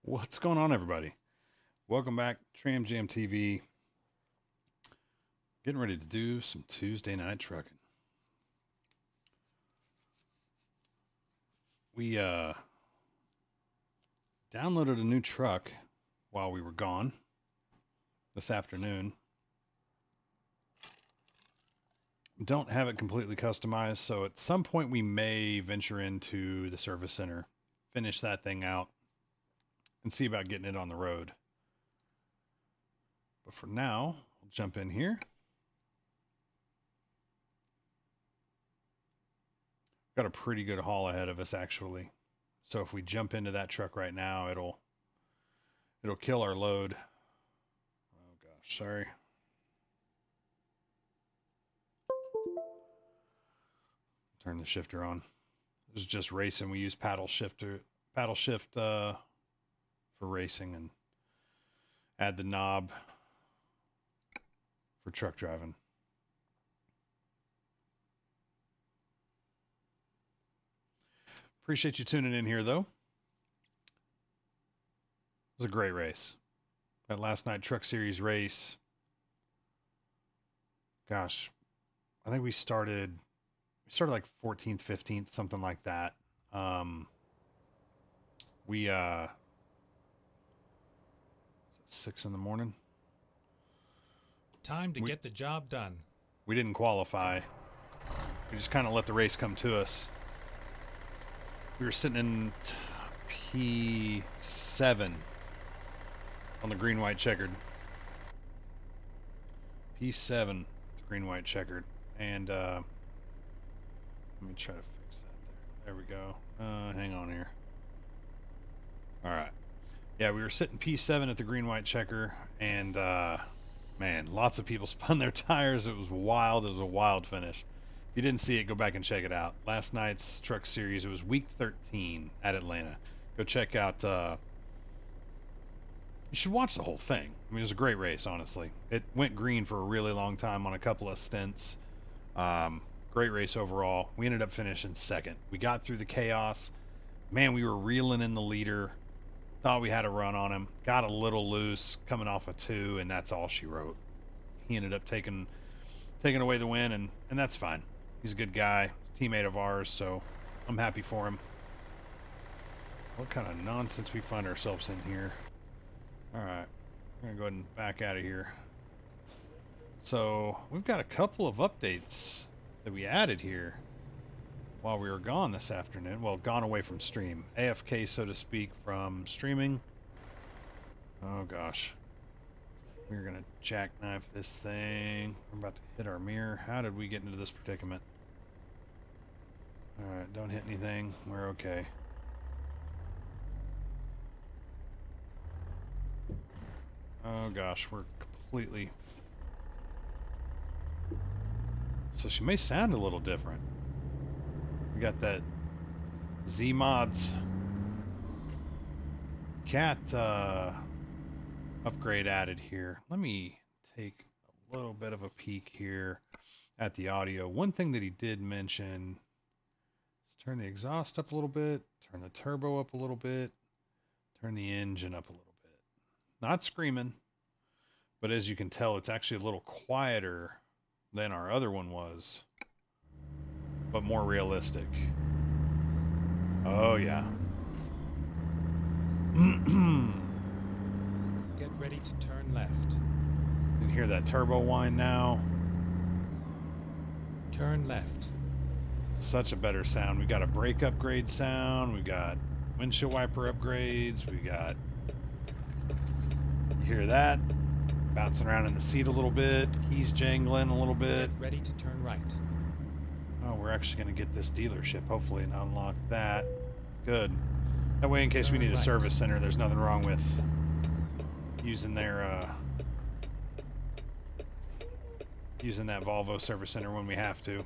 What's going on, everybody? Welcome back, Tram Jam TV. Getting ready to do some Tuesday night trucking. We downloaded a new truck while we were gone this afternoon. Don't have it completely customized, so at some point we may venture into the service center, finish that thing out, and see about getting it on the road. But for now, we'll jump in here. Got a pretty good haul ahead of us, actually. So if we jump into that truck right now, it'll kill our load. Oh gosh, sorry. Turn the shifter on. This is just racing. We use paddle shift for racing, and add the knob for truck driving. Appreciate you tuning in here, though. It was a great race. That last night truck series race. Gosh, I think we started like 14th, 15th, something like that. We 6 in the morning. Time to get the job done. We didn't qualify. We just kind of let the race come to us. We were sitting in P7 on the green, white, checkered. P7, the green, white, checkered. And let me try to fix that there. There we go. Hang on here. All right. Yeah, we were sitting P7 at the green, white, checker, and man, lots of people spun their tires. It was wild. It was a wild finish. If you didn't see it, go back and check it out. Last night's truck series, it was week 13 at Atlanta. Go check out, you should watch the whole thing. I mean, it was a great race, honestly. It went green for a really long time on a couple of stints. Great race overall. We ended up finishing second. We got through the chaos. Man, we were reeling in the leader. Thought we had a run on him. Got a little loose coming off a 2, and that's all she wrote. He ended up taking away the win, and that's fine. He's a good guy, teammate of ours, so I'm happy for him. What kind of nonsense we find ourselves in here. Alright, we're gonna go ahead and back out of here. So, we've got a couple of updates that we added here while we were gone this afternoon. Well, gone away from stream. AFK, so to speak, from streaming. Oh gosh. We're gonna jackknife this thing. We're about to hit our mirror. How did we get into this predicament? Alright, don't hit anything. We're okay. Oh gosh, we're completely... So she may sound a little different. We got that Zeemod's cat upgrade added here. Let me take a little bit of a peek here at the audio. One thing that he did mention is turn the exhaust up a little bit, turn the turbo up a little bit, turn the engine up a little bit. Not screaming, but as you can tell, it's actually a little quieter than our other one was, but more realistic. Oh yeah. Get ready to turn left. You can hear that turbo whine now. Turn left. Such a better sound. We got a brake upgrade sound. We got windshield wiper upgrades. We got, you hear that? Bouncing around in the seat a little bit. Keys jangling a little bit. Get ready to turn right. Oh, we're actually going to get this dealership, hopefully, and unlock that. Good. That way, in case we need a service center, there's nothing wrong with using their, using that Volvo service center when we have to.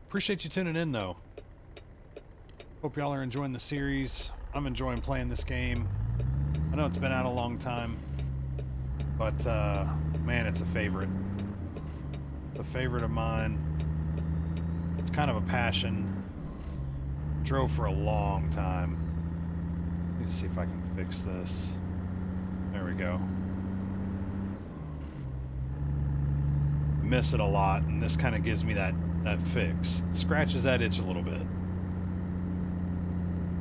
Appreciate you tuning in, though. Hope y'all are enjoying the series. I'm enjoying playing this game. I know it's been out a long time, but, man, it's a favorite. It's a favorite of mine. It's kind of a passion. Drove for a long time. Let me see if I can fix this. There we go. Miss it a lot, and this kind of gives me that fix. Scratches that itch a little bit.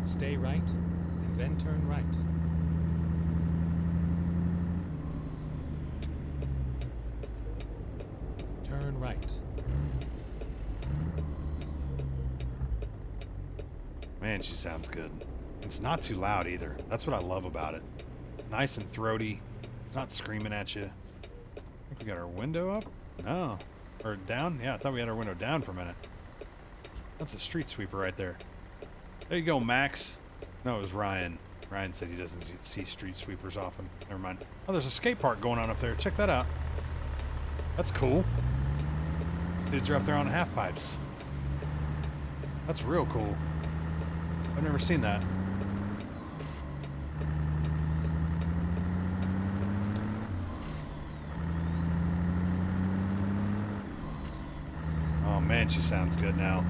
Stay right, and then turn right. Turn right. Man, she sounds good. It's not too loud either. That's what I love about it. It's nice and throaty. It's not screaming at you. I think we got our window up? No. Or down? Yeah, I thought we had our window down for a minute. That's a street sweeper right there. There you go, Max. No, it was Ryan. Ryan said he doesn't see street sweepers often. Never mind. Oh, there's a skate park going on up there. Check that out. That's cool. These dudes are up there on half pipes. That's real cool. I've never seen that. Oh man, she sounds good now.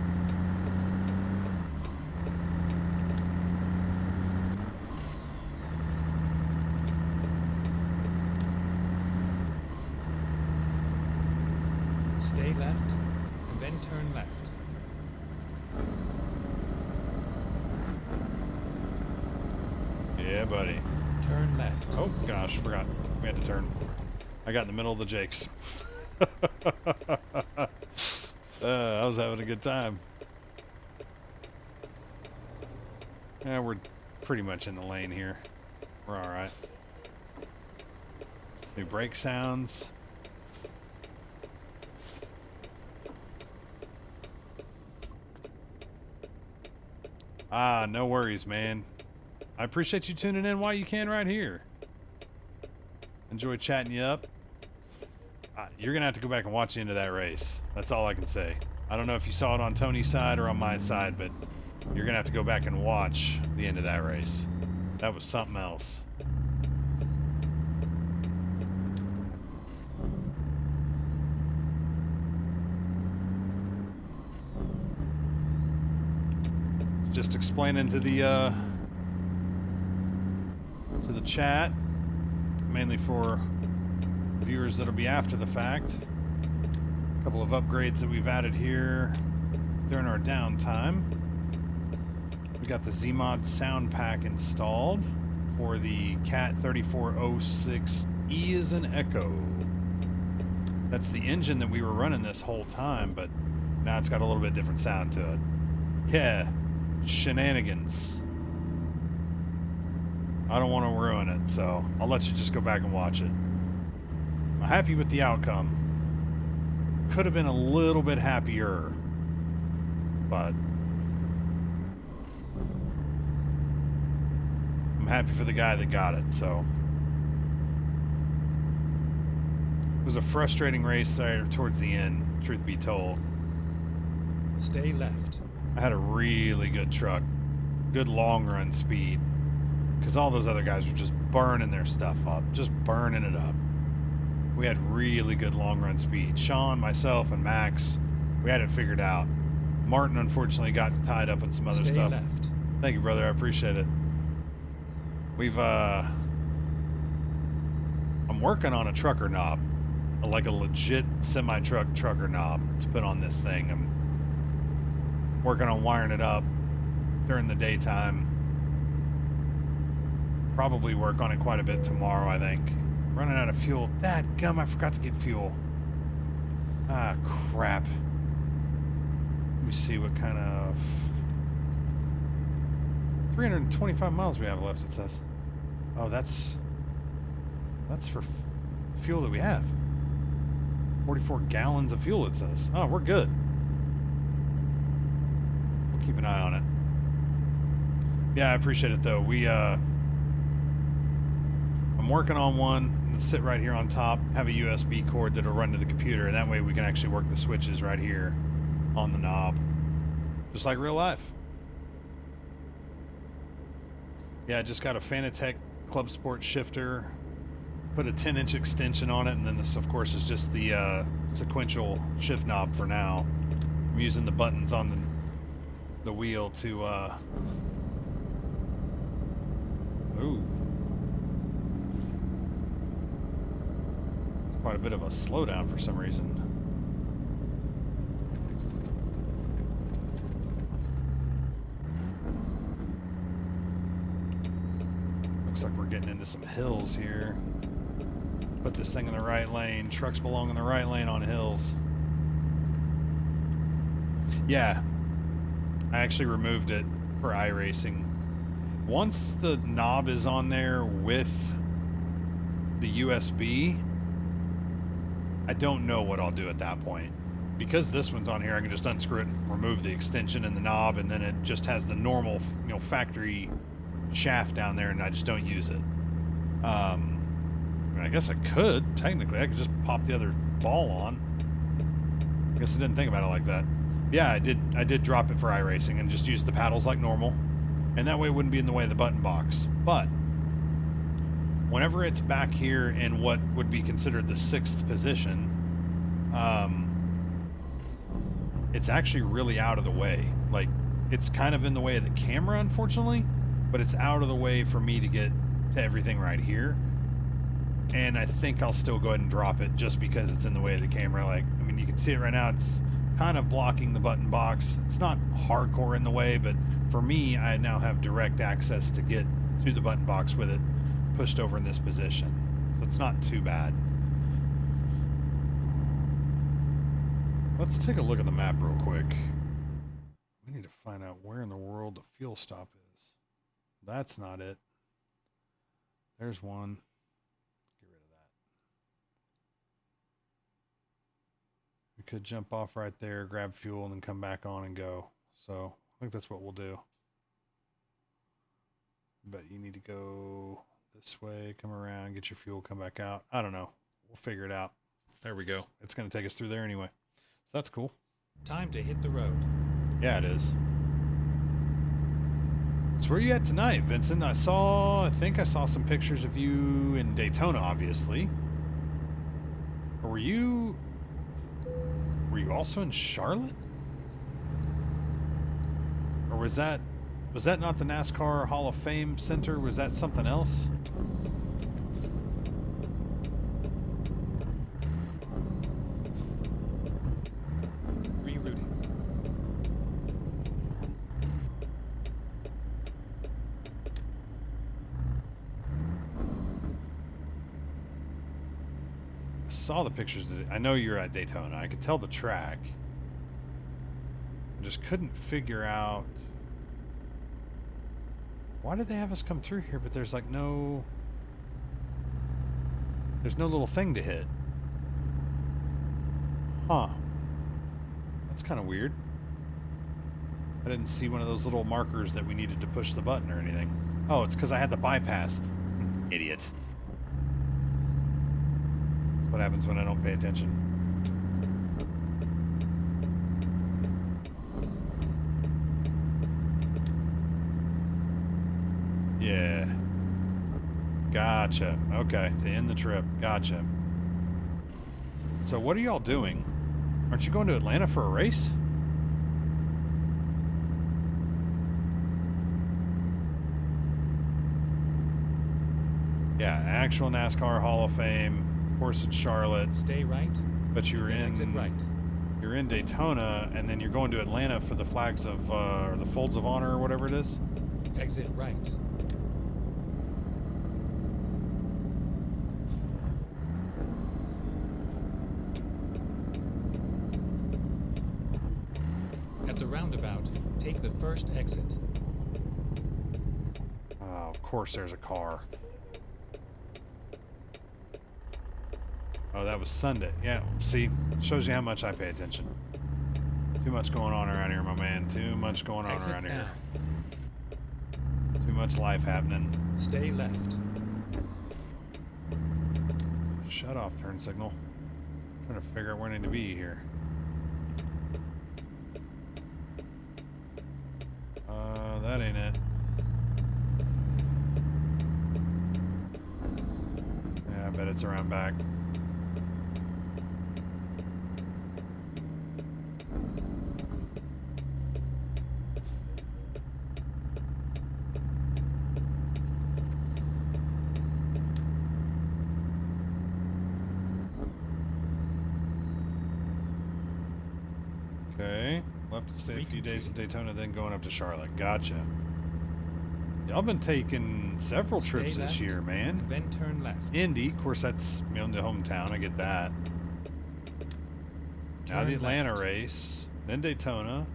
Stay left, and then turn left. Yeah, buddy. Turn left. Oh, gosh, forgot. We had to turn. I got in the middle of the Jakes. I was having a good time. Yeah, we're pretty much in the lane here. We're alright. New brake sounds. Ah, no worries, man. I appreciate you tuning in while you can right here. Enjoy chatting you up. You're going to have to go back and watch the end of that race. That's all I can say. I don't know if you saw it on Tony's side or on my side, but you're going to have to go back and watch the end of that race. That was something else. Just explaining to the chat, mainly for viewers that'll be after the fact. A couple of upgrades that we've added here. during our downtime. We got the Zeemod sound pack installed for the Cat 3406 E as an Echo. That's the engine that we were running this whole time, but now it's got a little bit different sound to it. Yeah, shenanigans. I don't want to ruin it, so I'll let you just go back and watch it. I'm happy with the outcome. Could have been a little bit happier, but I'm happy for the guy that got it, so. It was a frustrating race there towards the end, truth be told. Stay left. I had a really good truck, good long run speed, because all those other guys were just burning their stuff up, just burning it up. We had really good long run speed. Sean, myself, and Max, we had it figured out. Martin, unfortunately, got tied up in some other Stay stuff. left. Thank you, brother. I appreciate it. I'm working on a trucker knob, like a legit semi-truck trucker knob to put on this thing. I'm working on wiring it up during the daytime. Probably work on it quite a bit tomorrow, I think. Running out of fuel. Dadgum, I forgot to get fuel. Ah, crap. Let me see what kind of... 325 miles we have left, it says. Oh, that's for fuel that we have. 44 gallons of fuel, it says. Oh, we're good. We'll keep an eye on it. Yeah, I appreciate it, though. I'm working on one. It'll sit right here on top, have a USB cord that'll run to the computer, and that way we can actually work the switches right here on the knob. Just like real life. Yeah, I just got a Fanatec Club Sport shifter, put a 10-inch extension on it, and then this, of course, is just the sequential shift knob for now. I'm using the buttons on the wheel to, ooh. It's quite a bit of a slowdown for some reason. Looks like we're getting into some hills here. Put this thing in the right lane. Trucks belong in the right lane on hills. Yeah. I actually removed it for iRacing. Once the knob is on there with the USB, I don't know what I'll do at that point. Because this one's on here, I can just unscrew it and remove the extension and the knob, and then it just has the normal, factory shaft down there, and I just don't use it. I guess I could. Technically, I could just pop the other ball on. I guess I didn't think about it like that. Yeah, I did drop it for iRacing and just use the paddles like normal. And that way it wouldn't be in the way of the button box. But whenever it's back here in what would be considered the 6th position, it's actually really out of the way. Like, it's kind of in the way of the camera, unfortunately, but it's out of the way for me to get to everything right here. And I think I'll still go ahead and drop it just because it's in the way of the camera. Like, I mean, you can see it right now. It's kind of blocking the button box. It's not hardcore in the way, but for me, I now have direct access to get to the button box with it pushed over in this position. So it's not too bad. Let's take a look at the map real quick. We need to find out where in the world the fuel stop is. That's not it. There's one. We could jump off right there, grab fuel, and then come back on and go. So I think that's what we'll do. But you need to go this way, come around, get your fuel, come back out. I don't know. We'll figure it out. There we go. It's going to take us through there anyway. So that's cool. Time to hit the road. Yeah, it is. So where are you at tonight, Vincent? I think I saw some pictures of you in Daytona, obviously. Or were you also in Charlotte? Or was that not the NASCAR Hall of Fame Center? Was that something else? Rerouting. saw the pictures. I know you're at Daytona. I could tell the track. I just couldn't figure out why did they have us come through here, but there's like no little thing to hit. Huh. That's kind of weird. I didn't see one of those little markers that we needed to push the button or anything. Oh, it's because I had the bypass. Idiot. That's what happens when I don't pay attention. Yeah. Gotcha. Okay, to end the trip. Gotcha. So what are y'all doing? Aren't you going to Atlanta for a race? Yeah, actual NASCAR Hall of Fame, course in Charlotte. Stay right. But you're Then exit right. You're in Daytona, and then you're going to Atlanta for the flags of, or the Folds of Honor, or whatever it is. Exit right. At the roundabout, take the first exit. Oh, of course there's a car. Oh, that was Sunday. Yeah, see, shows you how much I pay attention. Too much going on around here, my man. Too much going on around here. Too much life happening. Stay left. Shut off turn signal. I'm trying to figure out where I need to be here. That ain't it. Yeah, I bet it's around back. Okay, left to stay a few days in Daytona, then going up to Charlotte. Gotcha. Y'all been taking several trips this year, man. Then turn left. Indy, of course, that's the hometown. I get that. Now the Atlanta race, then Daytona.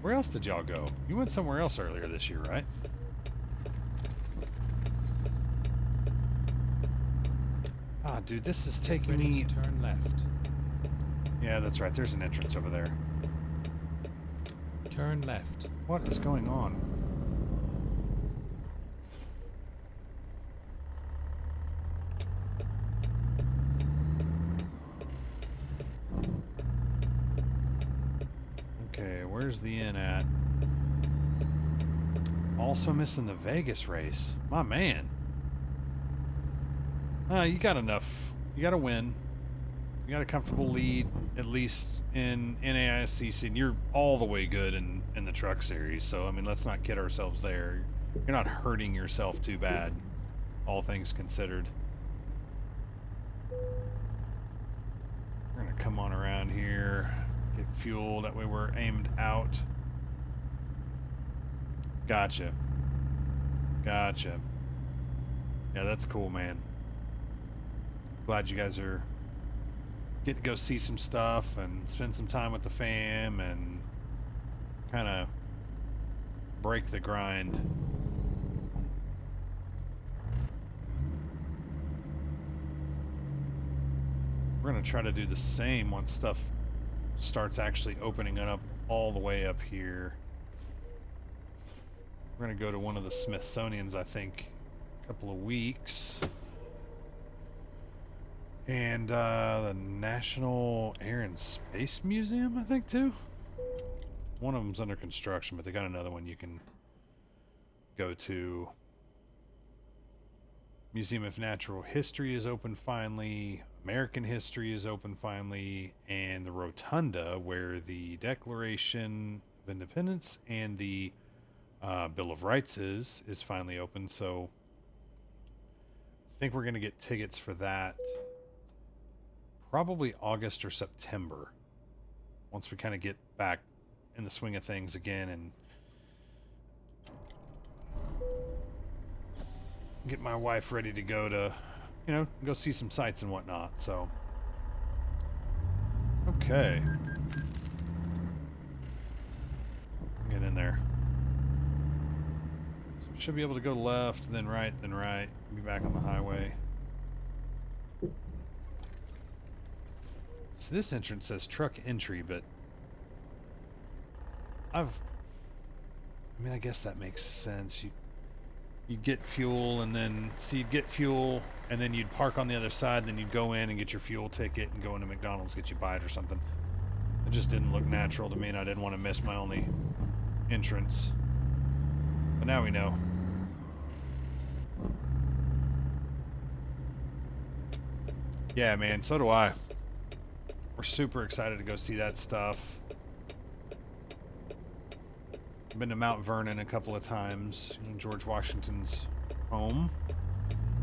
Where else did y'all go? You went somewhere else earlier this year, right? Ah, dude, this is taking me. Turn left. Yeah, that's right. There's an entrance over there. Turn left. What is going on? Okay, where's the inn at? Also missing the Vegas race. My man. You got enough. You got a win. You got a comfortable lead, at least in NAISCC, and you're all the way good in the truck series. So, I mean, let's not kid ourselves there. You're not hurting yourself too bad, all things considered. We're going to come on around here, get fuel. That way we're aimed out. Gotcha. Gotcha. Yeah, that's cool, man. Glad you guys are getting to go see some stuff and spend some time with the fam and kind of break the grind. We're going to try to do the same once stuff starts actually opening up all the way up here. We're going to go to one of the Smithsonian's, I think, a couple of weeks. And the National Air and Space Museum, I think, too. One of them's under construction, but they got another one you can go to. Museum of Natural History is open finally. American History is open finally. And the Rotunda, where the Declaration of Independence and the Bill of Rights is finally open. So I think we're going to get tickets for that probably August or September, once we kind of get back in the swing of things again and get my wife ready to go to, you know, go see some sights and whatnot. So Okay. Get in there. So we should be able to go left, then right, be back on the highway. So this entrance says truck entry, but I mean, I guess that makes sense. You'd get fuel, and then so you'd get fuel, and then you'd park on the other side, then you'd go in and get your fuel ticket and go into McDonald's, get you a bite or something. It just didn't look natural to me, and I didn't want to miss my only entrance. But now we know. Yeah, man, so do I. We're super excited to go see that stuff. I've been to Mount Vernon a couple of times, George Washington's home.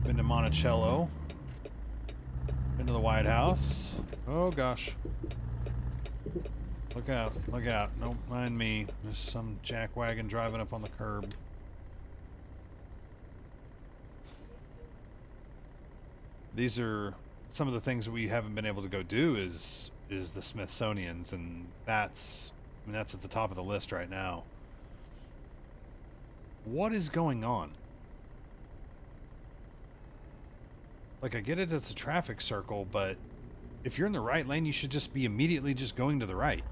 Been to Monticello. Been to the White House. Oh gosh. Look out, look out. Don't mind me. There's some jackwagon driving up on the curb. These are some of the things that we haven't been able to go do is the Smithsonian's, and that's at the top of the list right now. What is going on? Like, I get it, it's a traffic circle, but if you're in the right lane, you should just be immediately just going to the right.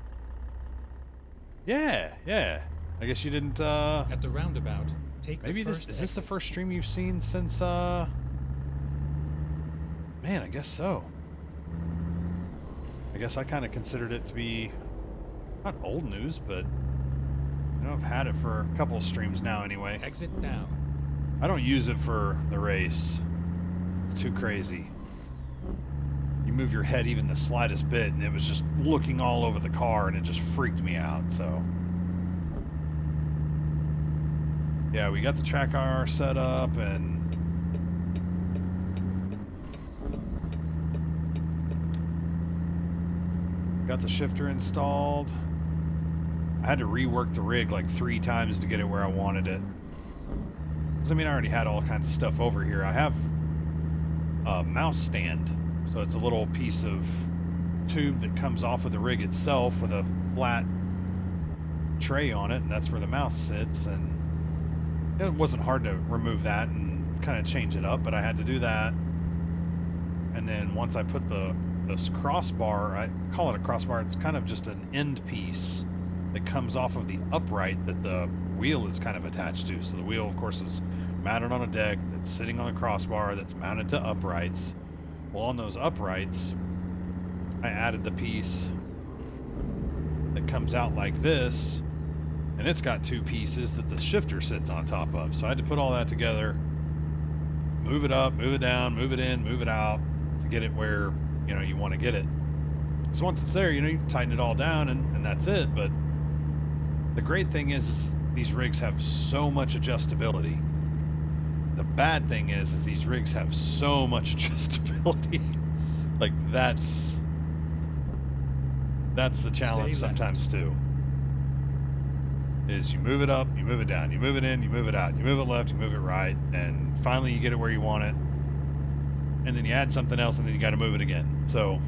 Yeah, yeah. I guess you didn't, At the roundabout, take maybe the this, first is this the exit. first stream you've seen since, man, I guess so. I guess I kind of considered it to be, not old news, but, you know, I've had it for a couple of streams now anyway. Exit now. I don't use it for the race. It's too crazy. You move your head even the slightest bit, and it was just looking all over the car, and it just freaked me out, so. Yeah, we got the track IR set up, and got the shifter installed. I had to rework the rig like 3 times to get it where I wanted it. Because, I mean, I already had all kinds of stuff over here. I have a mouse stand. So it's a little piece of tube that comes off of the rig itself with a flat tray on it, and that's where the mouse sits. And it wasn't hard to remove that and kind of change it up, but I had to do that. And then once I put this crossbar, I call it a crossbar, it's kind of just an end piece that comes off of the upright that the wheel is kind of attached to. So the wheel, of course, is mounted on a deck that's sitting on a crossbar that's mounted to uprights. Well, on those uprights, I added the piece that comes out like this, and it's got 2 pieces that the shifter sits on top of. So I had to put all that together, move it up, move it down, move it in, move it out to get it where, you know, you want to get it. So once it's there, you know, you tighten it all down and that's it. But the great thing is these rigs have so much adjustability. The bad thing is these rigs have so much adjustability. Like, that's the challenge sometimes too. Is you move it up, you move it down, you move it in, you move it out, you move it left, you move it right, and finally you get it where you want it. And then you add something else, and then you got to move it again. So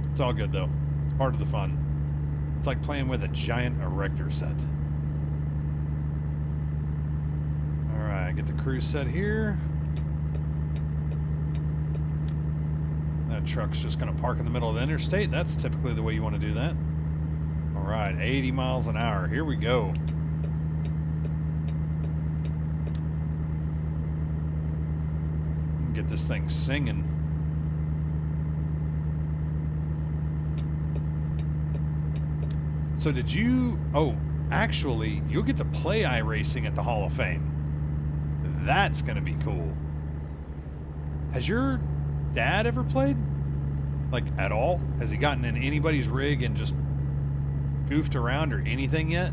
it's all good though. It's part of the fun. It's like playing with a giant erector set. Alright, get the cruise set here. That truck's just going to park in the middle of the interstate. That's typically the way you want to do that. Alright, 80 miles an hour. Here we go. Get this thing singing. So did you... Oh, actually, you'll get to play iRacing at the Hall of Fame. That's going to be cool. Has your dad ever played? Like, at all? Has he gotten in anybody's rig and just goofed around or anything yet?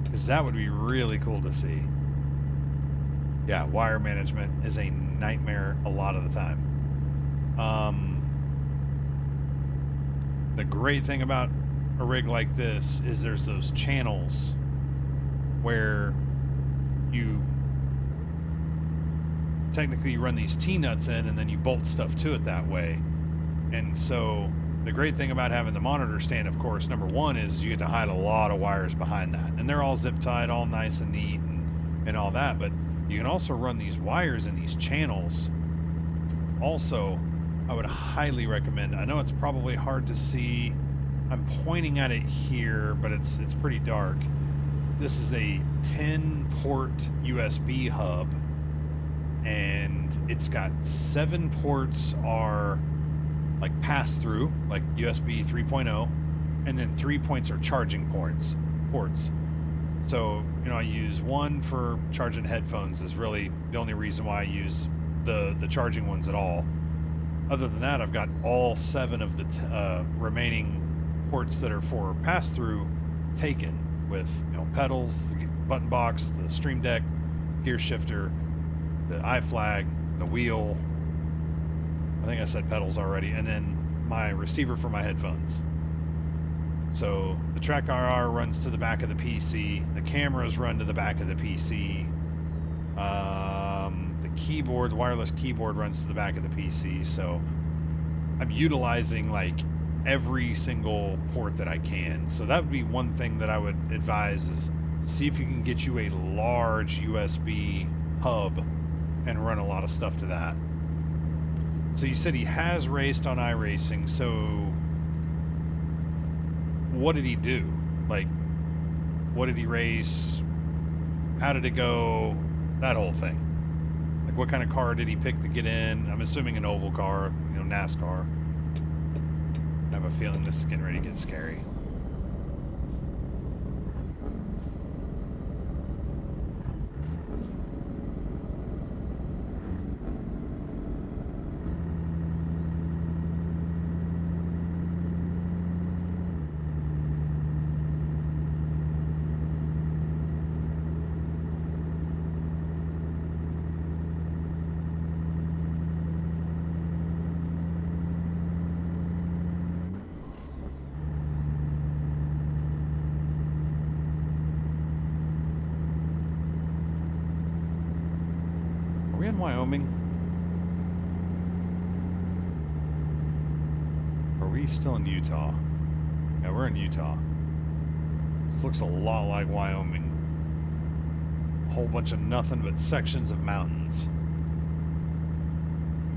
Because that would be really cool to see. Yeah, wire management is a nightmare a lot of the time. The great thing about a rig like this is there's those channels where you technically run these T-nuts in and then you bolt stuff to it that way. And so the great thing about having the monitor stand, of course, number one is you get to hide a lot of wires behind that. And they're all zip tied, all nice and neat and all that. But you can also run these wires in these channels. Also, I would highly recommend, I know it's probably hard to see. I'm pointing at it here, but it's pretty dark. This is a 10-port USB hub, and it's got 7 ports are like pass-through, like USB 3.0, and then 3 points are charging ports. So, you know, I use one for charging headphones is really the only reason why I use the charging ones at all. Other than that, I've got all 7 of the remaining ports that are for pass-through taken with, you know, pedals, the button box, the stream deck, gear shifter, the iFlag, the wheel. I think I said pedals already, and then my receiver for my headphones. So the Track RR runs to the back of the PC. The cameras run to the back of the PC. The keyboard, the wireless keyboard runs to the back of the PC. So I'm utilizing like every single port that I can. So that would be one thing that I would advise is see if you can get you a large USB hub and run a lot of stuff to that. So you said he has raced on iRacing. So what did he do? Like, what did he race? How did it go? That whole thing. Like, what kind of car did he pick to get in? I'm assuming an oval car, you know, NASCAR. I have a feeling this is getting ready to get scary. Wyoming? Are we still in Utah? Yeah, we're in Utah. This looks a lot like Wyoming. A whole bunch of nothing but sections of mountains.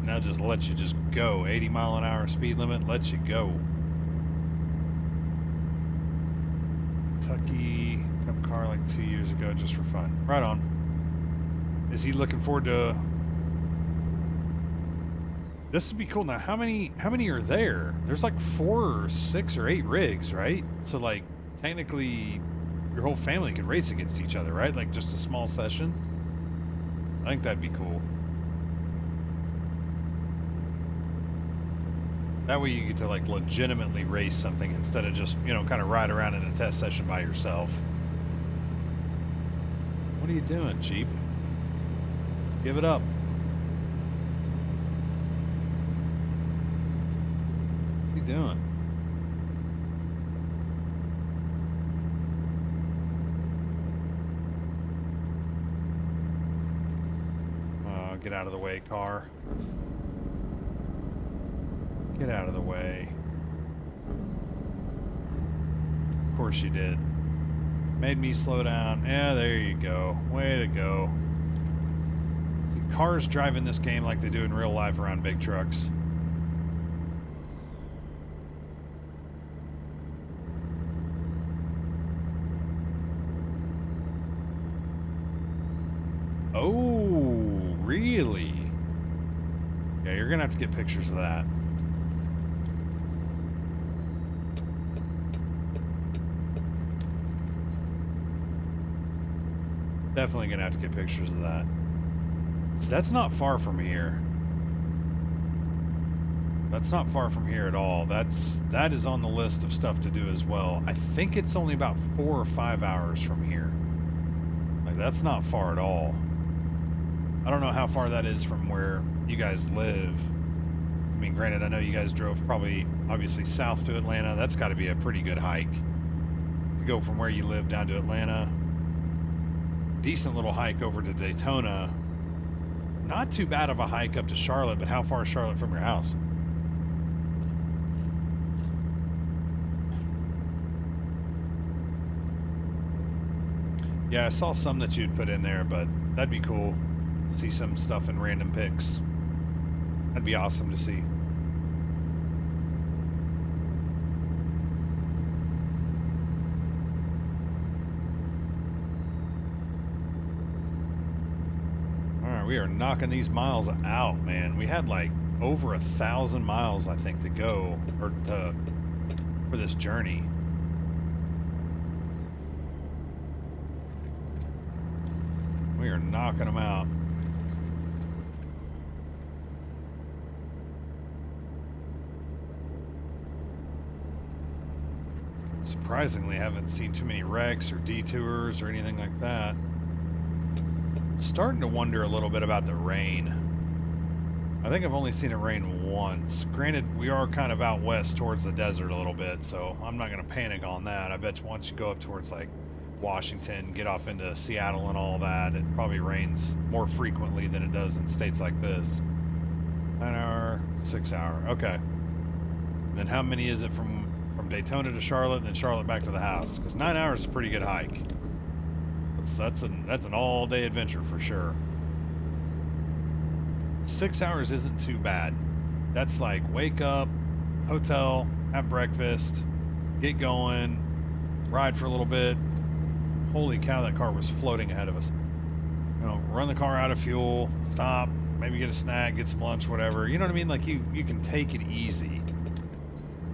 Now just let you just go. 80-mile-an-hour speed limit, let you go. Kentucky, cup car like 2 years ago just for fun. Right on. Is he looking forward to... This would be cool. Now, how many are there? There's like 4 or 6 or 8 rigs, right? So like technically your whole family could race against each other, right? Like just a small session. I think that'd be cool. That way you get to like legitimately race something instead of just, you know, kind of ride around in a test session by yourself. What are you doing, Jeep? Give it up. What's he doing? Get out of the way, car. Get out of the way. Of course you did. Made me slow down. Yeah, there you go. Way to go. See, cars driving this game like they do in real life around big trucks. Oh, really? Yeah, you're gonna have to get pictures of that. Definitely gonna have to get pictures of that. So that's not far from here. That's not far from here at all. That is on the list of stuff to do as well. I think it's only about 4 or 5 hours from here. Like, that's not far at all. I don't know how far that is from where you guys live. I mean, granted, I know you guys drove probably, obviously, south to Atlanta. That's got to be a pretty good hike to go from where you live down to Atlanta. Decent little hike over to Daytona. Not too bad of a hike up to Charlotte, but how far is Charlotte from your house? Yeah, I saw some that you'd put in there, but that'd be cool. See some stuff in random pics. That'd be awesome to see. Alright, we are knocking these miles out, man. We had like over 1,000 miles, I think, to go, or for this journey. We are knocking them out. Surprisingly, haven't seen too many wrecks or detours or anything like that. Starting to wonder a little bit about the rain. I think I've only seen it rain once. Granted, we are kind of out west towards the desert a little bit, so I'm not going to panic on that. I bet you once you go up towards like Washington, get off into Seattle and all that, it probably rains more frequently than it does in states like this. 9 hour, 6 hour. Okay. And then how many is it from Daytona to Charlotte and then Charlotte back to the house? Because 9 hours is a pretty good hike. That's an all-day adventure for sure. 6 hours isn't too bad. That's like wake up, hotel, have breakfast, get going, ride for a little bit. Holy cow, that car was floating ahead of us. You know, run the car out of fuel, stop, maybe get a snack, get some lunch, whatever. You know what I mean? Like you can take it easy.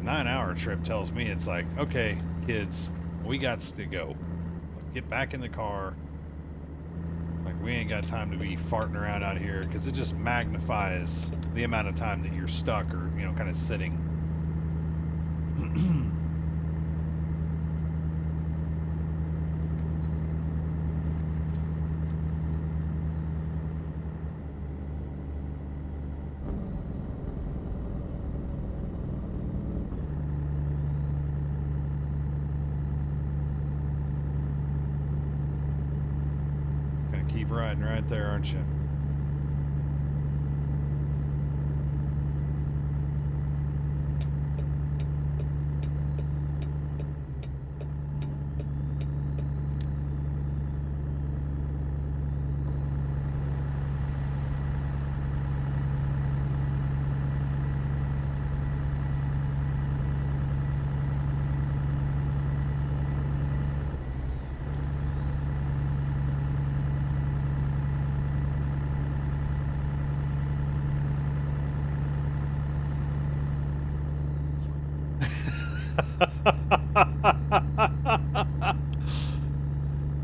9 hour trip tells me it's like, okay, kids, we got to go. Get back in the car. Like, we ain't got time to be farting around out here because it just magnifies the amount of time that you're stuck or, you know, kind of sitting. Keep riding right there, aren't you?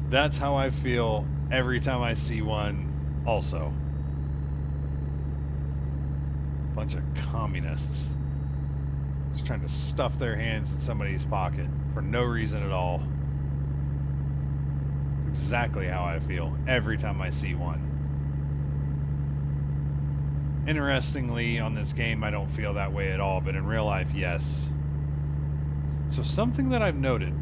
That's how I feel every time I see one also. Bunch of communists. Just trying to stuff their hands in somebody's pocket for no reason at all. It's exactly how I feel every time I see one. Interestingly, on this game, I don't feel that way at all, but in real life, yes. So something that I've noted,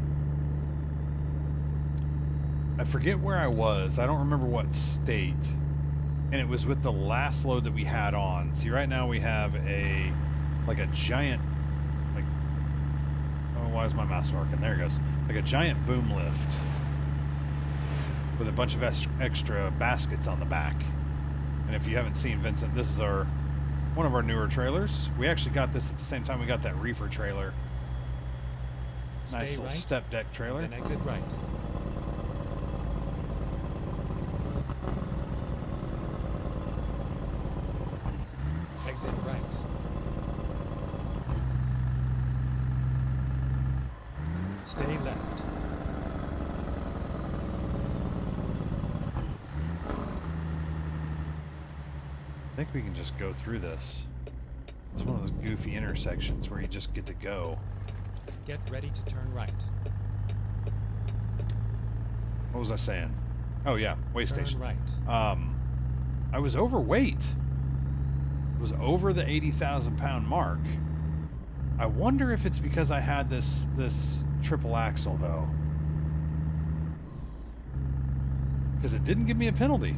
I forget where I was. I don't remember what state. And it was with the last load that we had on. See, right now we have a giant, like, oh, why is my mouse working? There it goes. Like a giant boom lift with a bunch of extra baskets on the back. And if you haven't seen Vincent, this is one of our newer trailers. We actually got this at the same time we got that reefer trailer. Nice little step deck trailer. Then exit right. Exit right. Stay left. I think we can just go through this. It's one of those goofy intersections where you just get to go. Get ready to turn right. What was I saying? Oh yeah, way station. Turn right. I was overweight. It was over the 80,000 pound mark. I wonder if it's because I had this triple axle though. Because it didn't give me a penalty.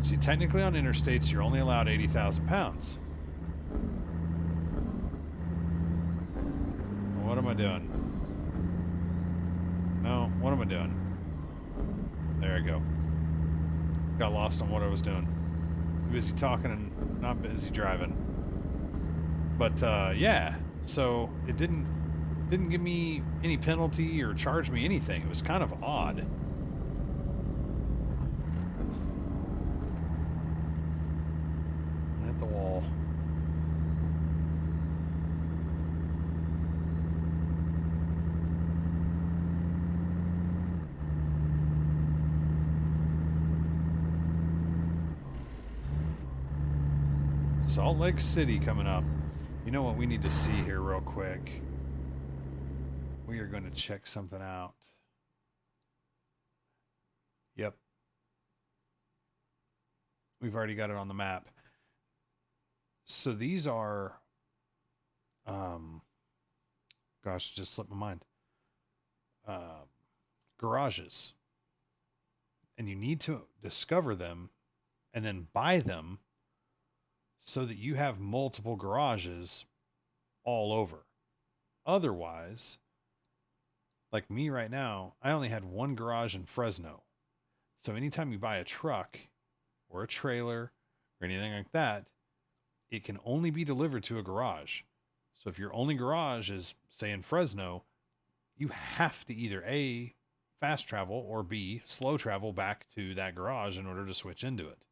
See, technically on interstates, you're only allowed 80,000 pounds. What am I doing? No, what am I doing? There I go. Got lost on what I was doing. Too busy talking and not busy driving. But yeah, so it didn't give me any penalty or charge me anything. It was kind of odd. Hit the wall. Salt Lake City coming up. You know what we need to see here real quick? We are going to check something out. Yep. We've already got it on the map. So these are, gosh, just slipped my mind. Garages. And you need to discover them and then buy them so that you have multiple garages all over. Otherwise, like me right now, I only had one garage in Fresno. So anytime you buy a truck or a trailer or anything like that, it can only be delivered to a garage. So if your only garage is, say, in Fresno, you have to either A, fast travel, or B, slow travel back to that garage in order to switch into it.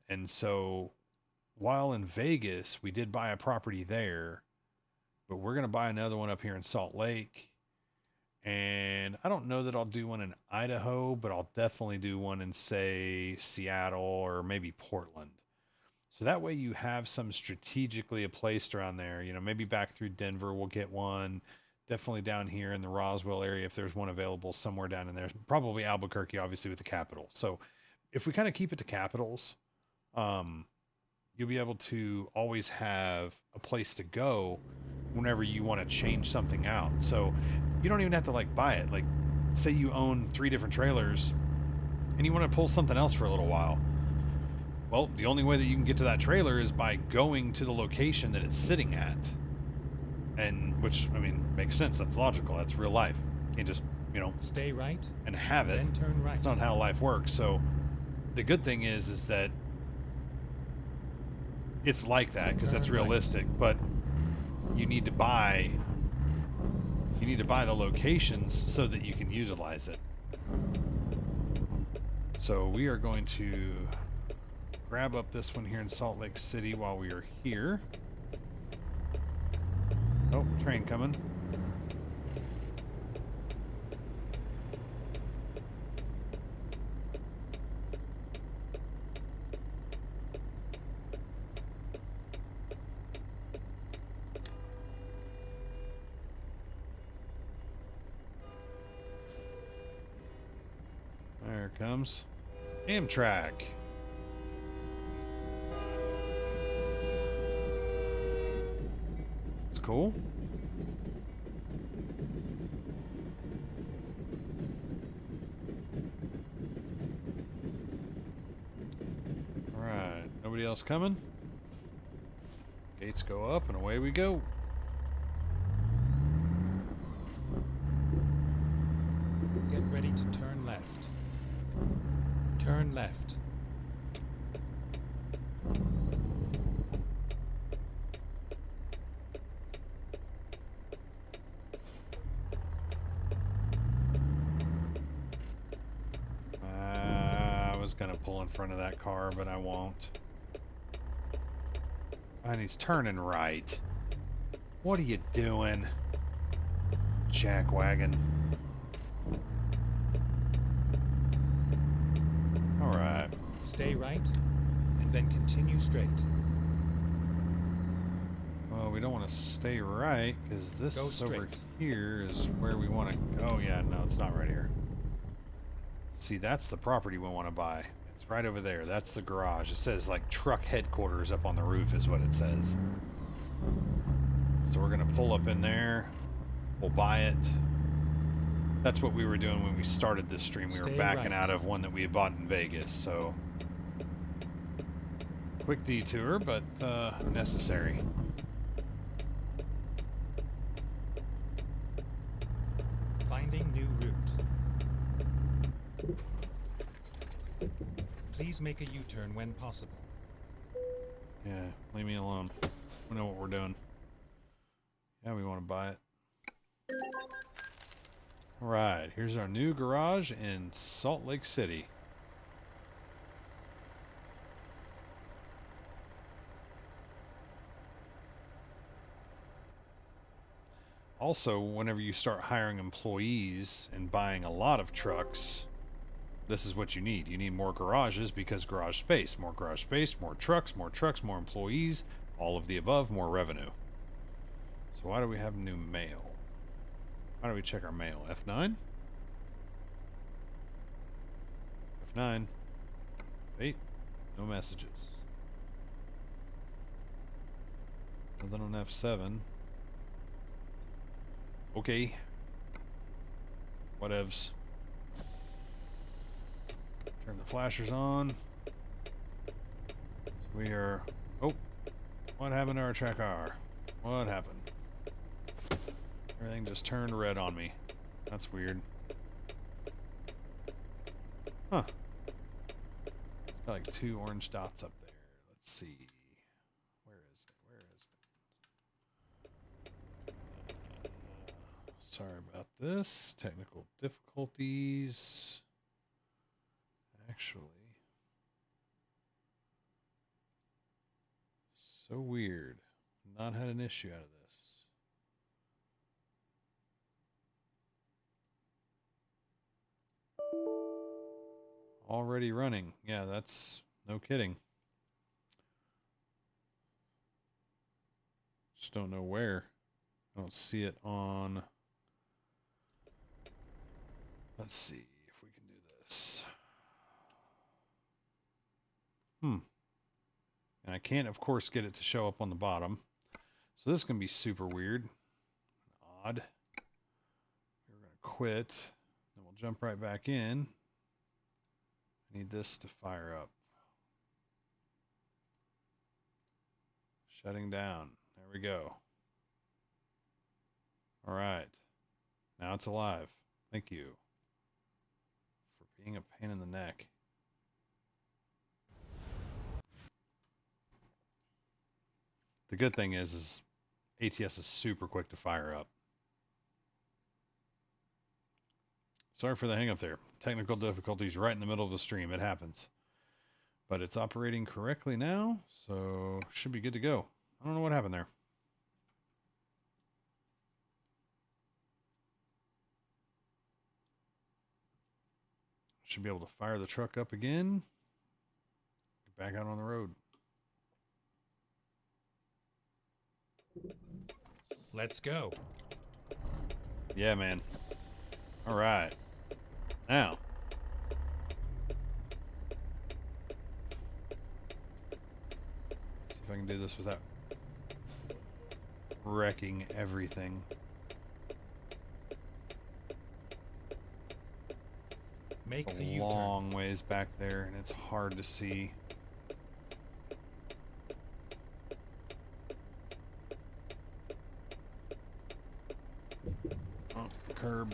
And so while in Vegas, we did buy a property there, but we're going to buy another one up here in Salt Lake. And I don't know that I'll do one in Idaho, but I'll definitely do one in, say, Seattle or maybe Portland. So that way you have some strategically placed around there. You know, maybe back through Denver, we'll get one. Definitely down here in the Roswell area, if there's one available somewhere down in there. Probably Albuquerque, obviously, with the capital. So if we kind of keep it to capitals, you'll be able to always have a place to go whenever you want to change something out. So you don't even have to like buy it. Like, say you own 3 different trailers and you want to pull something else for a little while. Well, the only way that you can get to that trailer is by going to the location that it's sitting at. And which, I mean, makes sense. That's logical. That's real life. You can't just, you know, Stay right and have it. Then turn right. It's not how life works. So the good thing is that it's like that because that's realistic, but you need to buy the locations so that you can utilize it. So we are going to grab up this one here in Salt Lake City while we are here. Oh, train coming. There it comes. Amtrak. It's cool. All right. Nobody else coming? Gates go up and away we go. Get ready to turn left. Turn left. I was going to pull in front of that car, but I won't. And he's turning right. What are you doing? Jackwagon. All right. Stay right, and then continue straight. Well, we don't want to stay right, because this over here is where we want to... Oh, yeah, no, it's not right here. See, that's the property we want to buy. It's right over there. That's the garage. It says, like, truck headquarters up on the roof is what it says. So we're going to pull up in there. We'll buy it. That's what we were doing when we started this stream. We were backing out of one that we had bought in Vegas, so... Quick detour, but necessary. Finding Please make a U-turn when possible. Yeah, leave me alone. We know what we're doing. Yeah, we want to buy it. Alright, here's our new garage in Salt Lake City. Also, whenever you start hiring employees and buying a lot of trucks, this is what you need. You need more garages because garage space. More garage space, more trucks, more employees, all of the above, more revenue. So why do we have new mail? How do we check our mail? F9? F9. F8. No messages. Nothing on F7. Okay. Whatevs. Turn the flashers on. So we are... Oh. What happened to our tracker? What happened? Everything just turned red on me. That's weird. Huh. It's got like 2 orange dots up there. Let's see. Where is it? Where is it? Sorry about this. Technical difficulties. Actually. So weird. Not had an issue out of this. Already running. Yeah, that's no kidding. Just don't know where. I don't see it on... Let's see if we can do this. And I can't, of course, get it to show up on the bottom. So this is going to be super weird. Odd. We're going to quit. Then we'll jump right back in. I need this to fire up. Shutting down. There we go. All right. Now it's alive. Thank you for being a pain in the neck. The good thing is ATS is super quick to fire up. Sorry for the hang up there. Technical difficulties right in the middle of the stream. It happens. But it's operating correctly now, so should be good to go. I don't know what happened there. Should be able to fire the truck up again. Get back out on the road. Let's go. Yeah, man. All right. Now. See if I can do this without wrecking everything. Make It's a a U-turn. long ways back there, and it's hard to see. Oh, curb.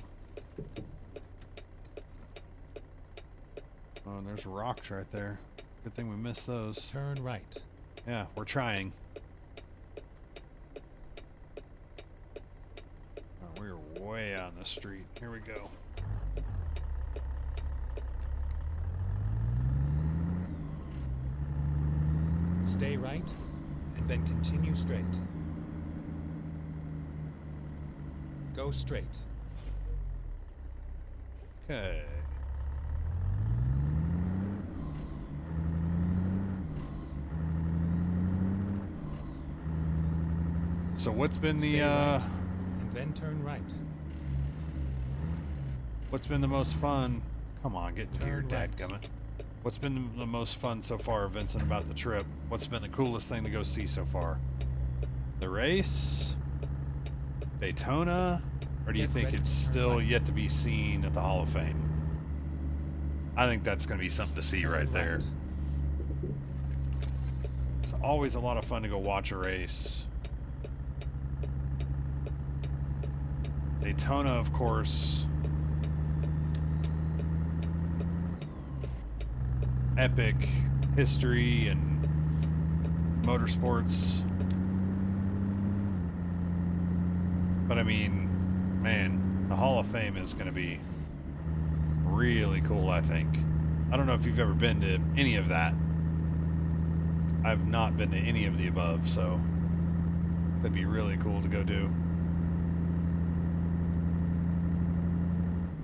Oh, and there's rocks right there. Good thing we missed those. Turn right. Yeah, we're trying. Oh, we're way out in the street. Here we go. Stay right, and then continue straight. Go straight. Okay. So what's been the Stay right, and then turn right. what's been the most fun? Come on, get in here, Turn right. dadgummit. What's been the most fun so far, Vincent, about the trip? What's been the coolest thing to go see so far? The race? Daytona? Or do you Get think ready it's to turn still right. yet to be seen at the Hall of Fame? I think that's going to be something to see right there. It's always a lot of fun to go watch a race. Daytona, of course. epic history and motorsports. But I mean, man, the Hall of Fame is going to be really cool, I think. I don't know if you've ever been to any of that. I've not been to any of the above, so that'd be really cool to go do.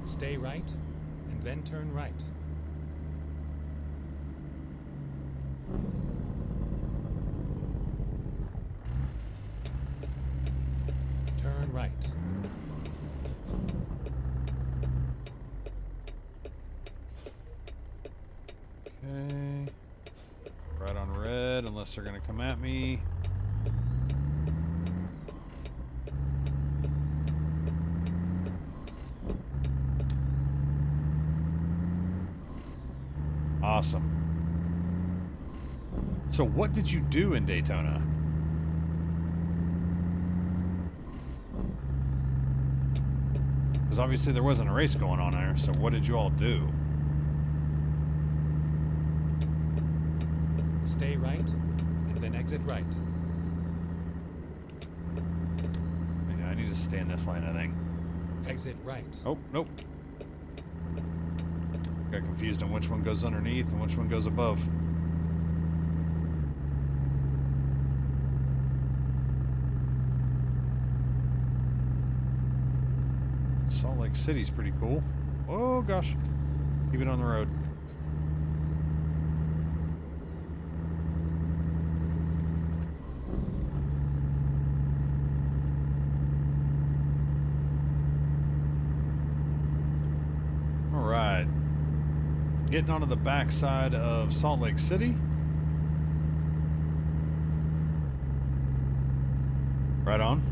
Stay right, and then turn right. Turn right. Okay. Right on red, unless they're going to come at me. Awesome. So what did you do in Daytona? Because obviously there wasn't a race going on there, so what did you all do? Stay right, and then exit right. I need to stay in this lane, I think. Exit right. Oh, nope. Got confused on which one goes underneath and which one goes above. Salt Lake City's pretty cool. Oh gosh. Keep it on the road. Alright. Getting onto the backside of Salt Lake City. Right on.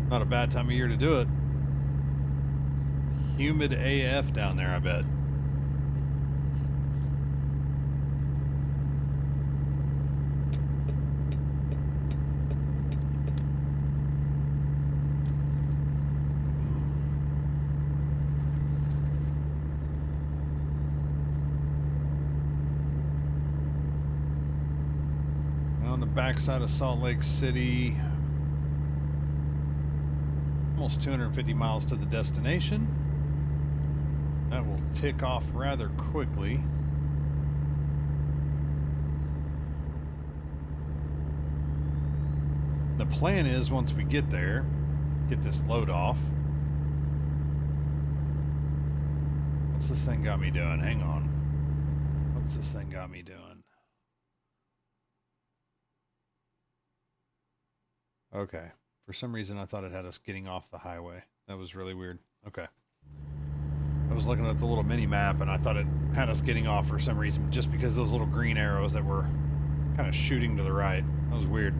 Not a bad time of year to do it. Humid AF down there, I bet. On the backside of Salt Lake City. Almost 250 miles to the destination. That will tick off rather quickly. The plan is once we get there, get this load off. What's this thing got me doing? Hang on. What's this thing got me doing? Okay. For some reason, I thought it had us getting off the highway. That was really weird. Okay. I was looking at the little mini map, and I thought it had us getting off for some reason, just because those little green arrows that were kind of shooting to the right. That was weird.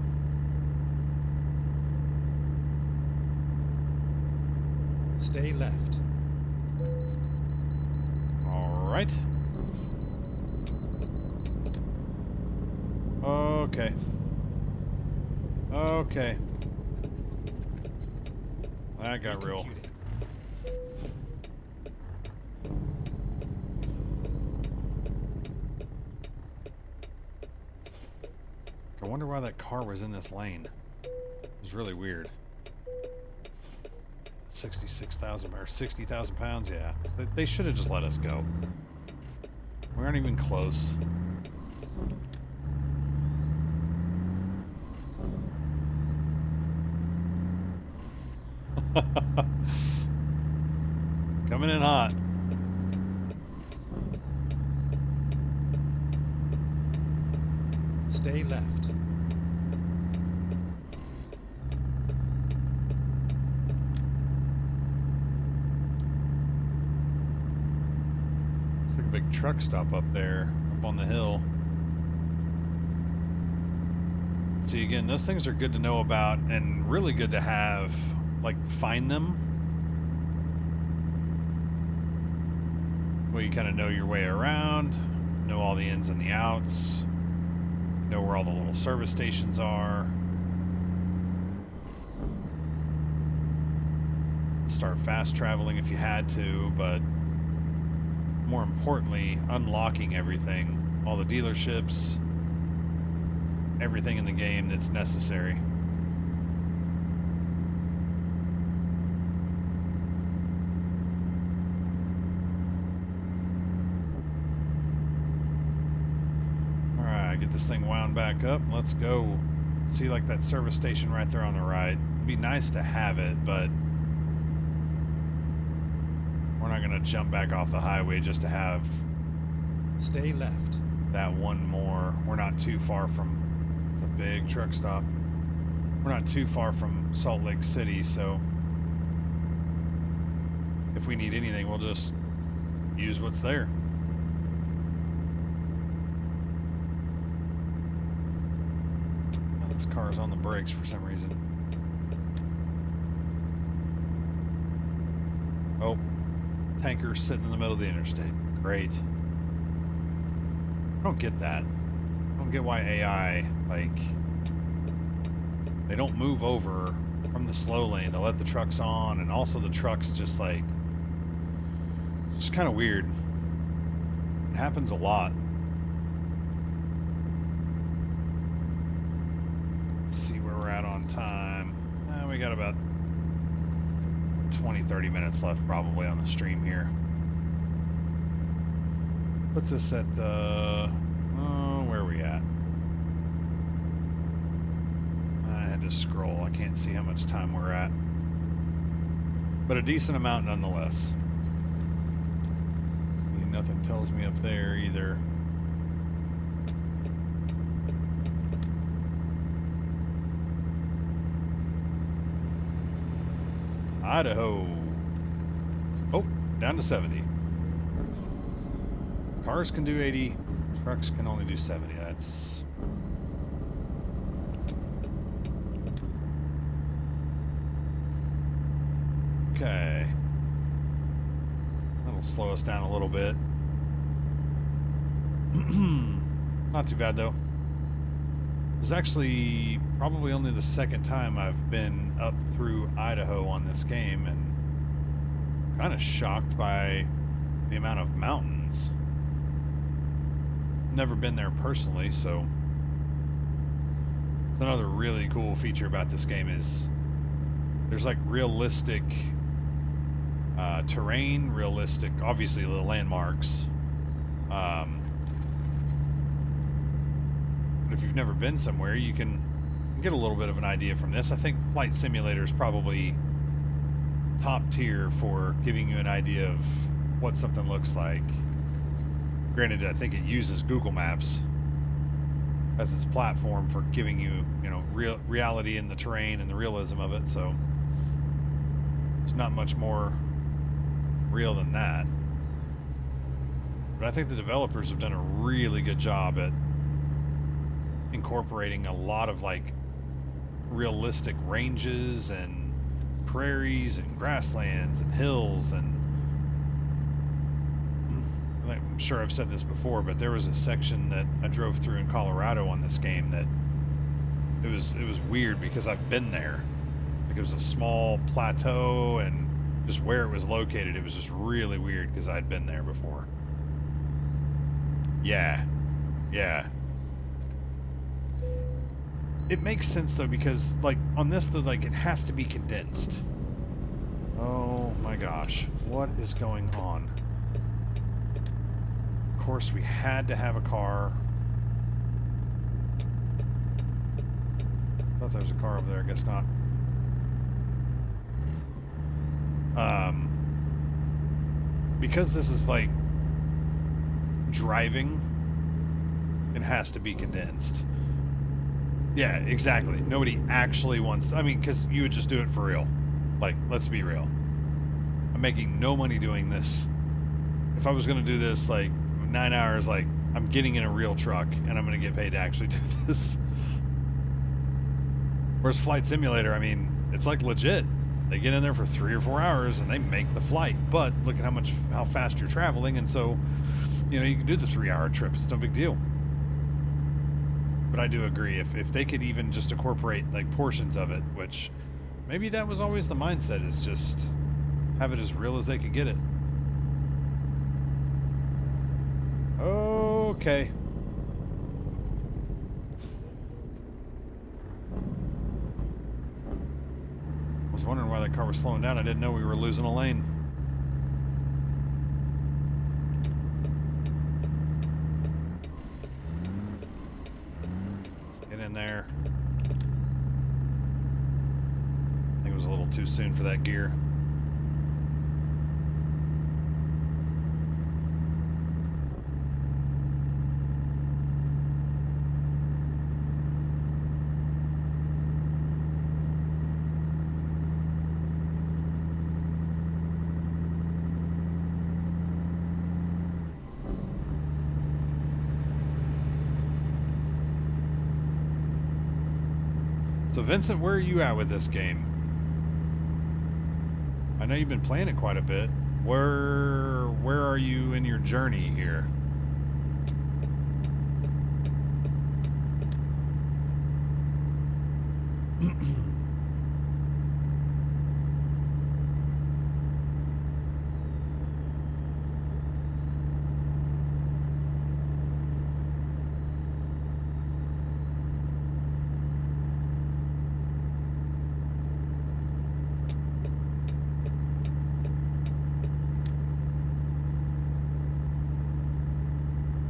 Stay left. All right. Okay. Okay. That got real. I wonder why that car was in this lane. It was really weird. 66,000 or 60,000 pounds, yeah. They should have just let us go. We aren't even close. Coming in hot. Stay left. Looks like a big truck stop up there, up on the hill. See, again, those things are good to know about and really good to have, like, find them. Well, you kind of know your way around, know all the ins and the outs, know where all the little service stations are. Start fast traveling if you had to, but more importantly, unlocking everything, all the dealerships, everything in the game that's necessary. Alright, get this thing wound back up. Let's go. See, like, that service station right there on the right. It'd be nice to have it, but we're not going to jump back off the highway just to have... Stay left. That one more. We're not too far from... It's a big truck stop. We're not too far from Salt Lake City, so... If we need anything, we'll just use what's there. This car's on the brakes for some reason. Oh, tanker sitting in the middle of the interstate. Great. I don't get that. I don't get why AI, like, they don't move over from the slow lane to let the trucks on, and also the trucks just like, it's just kind of weird. It happens a lot. On time. We got about 20-30 minutes left probably on the stream here. Puts us at where are we at? I had to scroll. I can't see how much time we're at, but a decent amount nonetheless. See, nothing tells me up there either. Idaho. Oh, down to 70. Cars can do 80. Trucks can only do 70. That's... Okay. That'll slow us down a little bit. Not too bad, though. It was actually probably only the second time I've been up through Idaho on this game, and kind of shocked by the amount of mountains. Never been there personally, so it's another really cool feature about this game is there's like realistic terrain, realistic, obviously the landmarks. But if you've never been somewhere, you can get a little bit of an idea from this. I think Flight Simulator is probably top tier for giving you an idea of what something looks like. Granted, I think it uses Google Maps as its platform for giving you, you know, reality in the terrain and the realism of it, so there's not much more real than that. But I think the developers have done a really good job at incorporating a lot of like realistic ranges and prairies and grasslands and hills, and I'm sure I've said this before, but there was a section that I drove through in Colorado on this game that it was weird because I've been there. Like it was a small plateau, and just where it was located, it was just really weird because I'd been there before. Yeah. It makes sense though, because like on this though, like it has to be condensed. Oh my gosh, what is going on? Of course we had to have a car. Thought there was a car over there, I guess not. Because this is like driving, it has to be condensed. Yeah, exactly. Nobody actually wants... I mean, because you would just do it for real. Like, let's be real. I'm making no money doing this. If I was going to do this, like, 9 hours, like, I'm getting in a real truck, and I'm going to get paid to actually do this. Whereas Flight Simulator, I mean, it's, like, legit. They get in there for 3 or 4 hours, and they make the flight. But look at how fast you're traveling, and so, you know, you can do the 3-hour trip. It's no big deal. But I do agree, if they could even just incorporate like portions of it, which maybe that was always the mindset, is just have it as real as they could get it. Okay. I was wondering why that car was slowing down. I didn't know we were losing a lane. Get in there. I think it was a little too soon for that gear. So Vincent, where are you at with this game? I know you've been playing it quite a bit. Where are you in your journey here?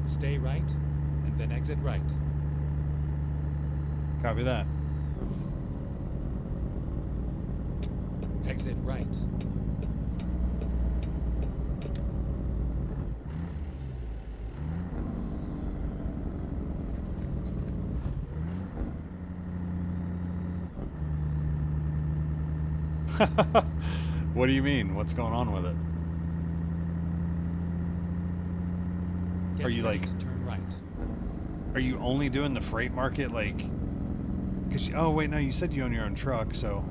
Stay right, and then exit right. Copy that. Exit right. What do you mean? What's going on with it? Get Are you ready like, to turn right. are you only doing the freight market like, cause oh wait, no, you said you own your own truck, so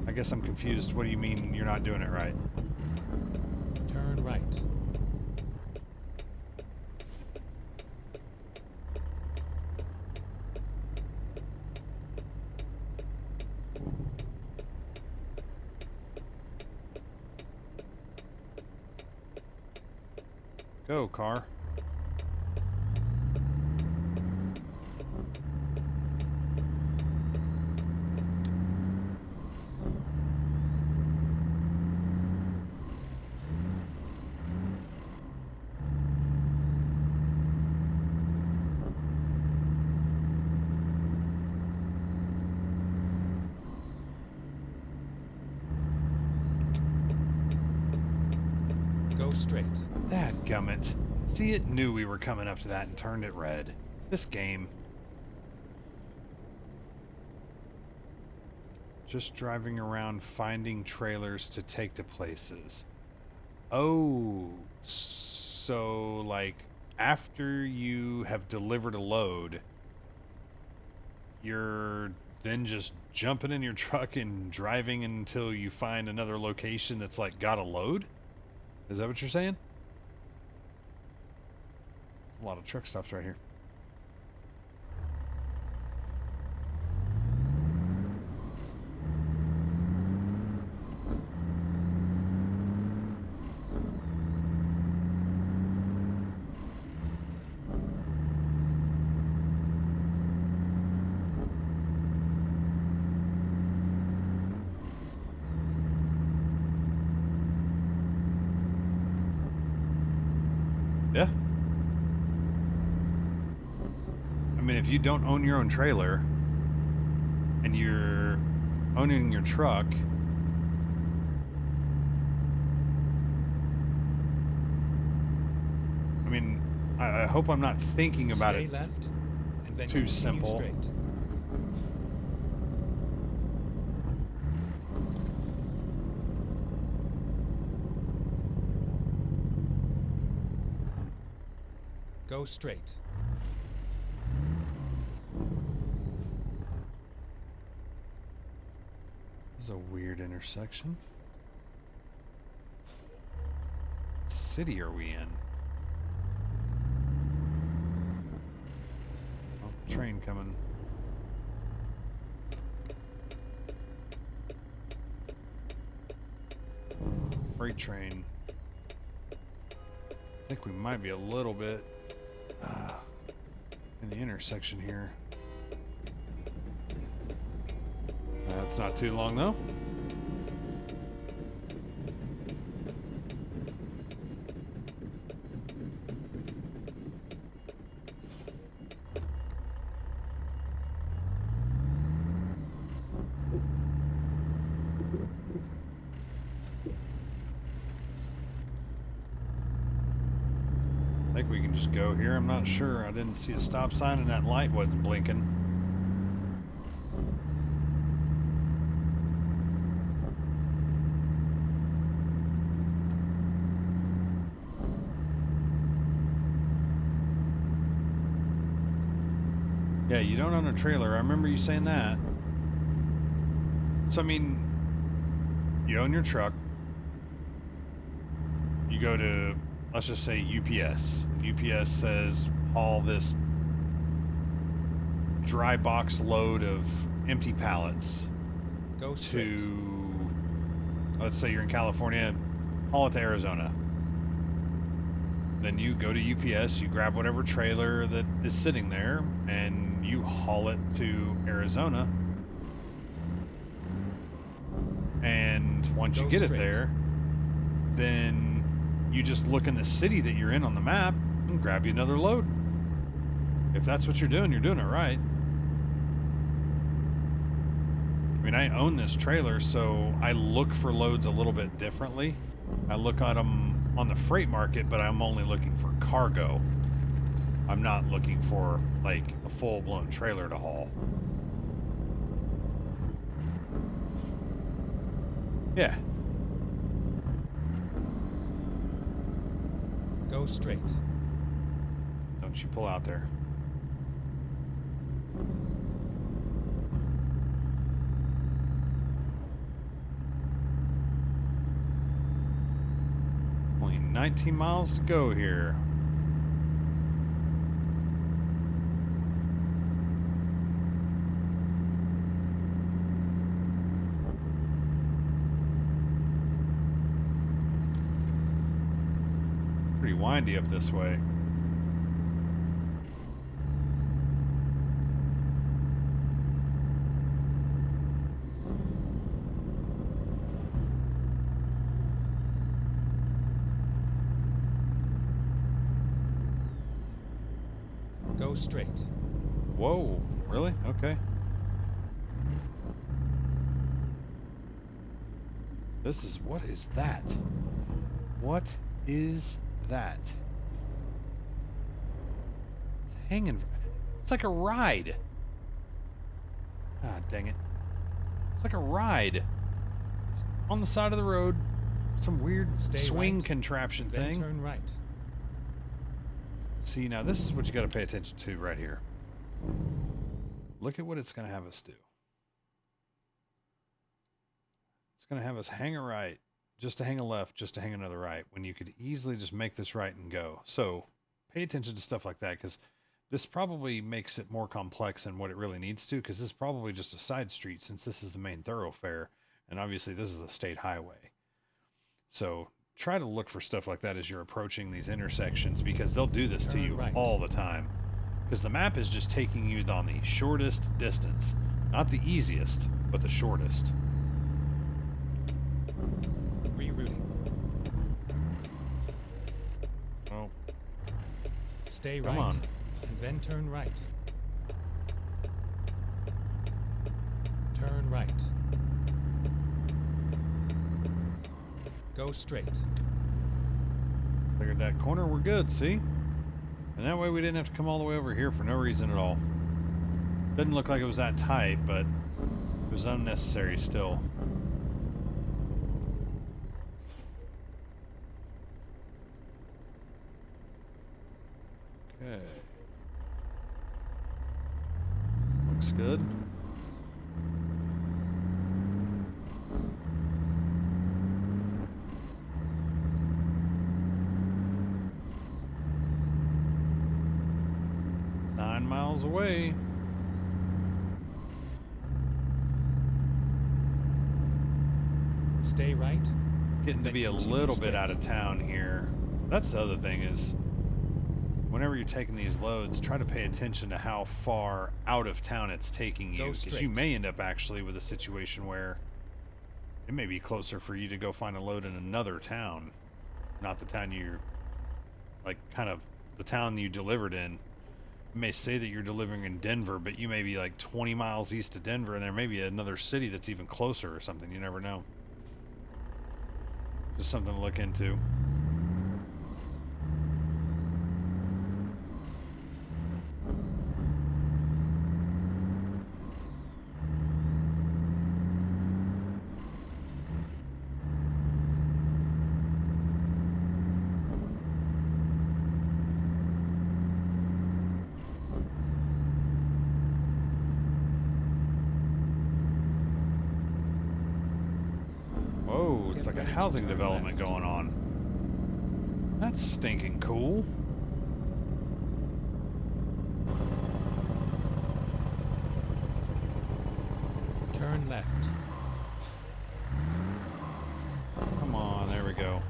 I guess I'm confused. What do you mean you're not doing it right? Turn right. Go, car. Go straight. Dadgummit. See, it knew we were coming up to that and turned it red. This game. Just driving around finding trailers to take to places. Oh, so like after you have delivered a load, you're then just jumping in your truck and driving until you find another location that's like got a load? Is that what you're saying? A lot of truck stops right here. Yeah. I mean, if you don't own your own trailer and you're owning your truck, I mean, I hope I'm not thinking about Stay it left, and then too continue simple. straight. Go straight. This is a weird intersection. What city are we in? Oh, train coming. Freight train. I think we might be a little bit in the intersection here. It's not too long though. I think we can just go here. I'm not sure. I didn't see a stop sign and that light wasn't blinking. Yeah, you don't own a trailer. I remember you saying that. So, I mean, you own your truck. You go to, let's just say UPS. UPS says haul this dry box load of empty pallets Go straight. to, let's say you're in California, haul it to Arizona. Then you go to UPS, you grab whatever trailer that is sitting there, and you haul it to Arizona. And once you get it there, then you just look in the city that you're in on the map and grab you another load. If that's what you're doing it right. I mean, I own this trailer, so I look for loads a little bit differently. I look at them on the freight market, but I'm only looking for cargo. I'm not looking for, like, a full-blown trailer to haul. Yeah. Go straight. Don't you pull out there. Only 19 miles to go here. Pretty windy up this way. Go straight. Whoa, really? Okay. This is, what is that? What is that? It's hanging. It's like a ride. Ah, dang it. It's like a ride. It's on the side of the road. Some weird swing contraption then thing. Turn right. See, now this is what you got to pay attention to right here. Look at what it's going to have us do. It's going to have us hang a right, just to hang a left, just to hang another right, when you could easily just make this right and go. So pay attention to stuff like that, because this probably makes it more complex than what it really needs to, because this is probably just a side street since this is the main thoroughfare, and obviously this is the state highway. So try to look for stuff like that as you're approaching these intersections, because they'll do this to you all the time. Because the map is just taking you on the shortest distance. Not the easiest, but the shortest. Rerouting. Oh. Stay Come right. on. And then turn right. Turn right. Go straight. Cleared that corner, we're good, see? And that way we didn't have to come all the way over here for no reason at all. Didn't look like it was that tight, but it was unnecessary still. Okay. Looks good. Miles away. Stay right. Getting to be a little bit out of town here. That's the other thing is whenever you're taking these loads, try to pay attention to how far out of town it's taking you, Go because you straight. may end up actually with a situation where it may be closer for you to go find a load in another town, not the town you're, like, kind of the town you delivered in. It may say that you're delivering in Denver, but you may be like 20 miles east of Denver, and there may be another city that's even closer or something. You never know. Just something to look into. Whoa, it's Get like a ready to housing turn development left. going on. That's stinking cool. Turn left. Come on, there we go.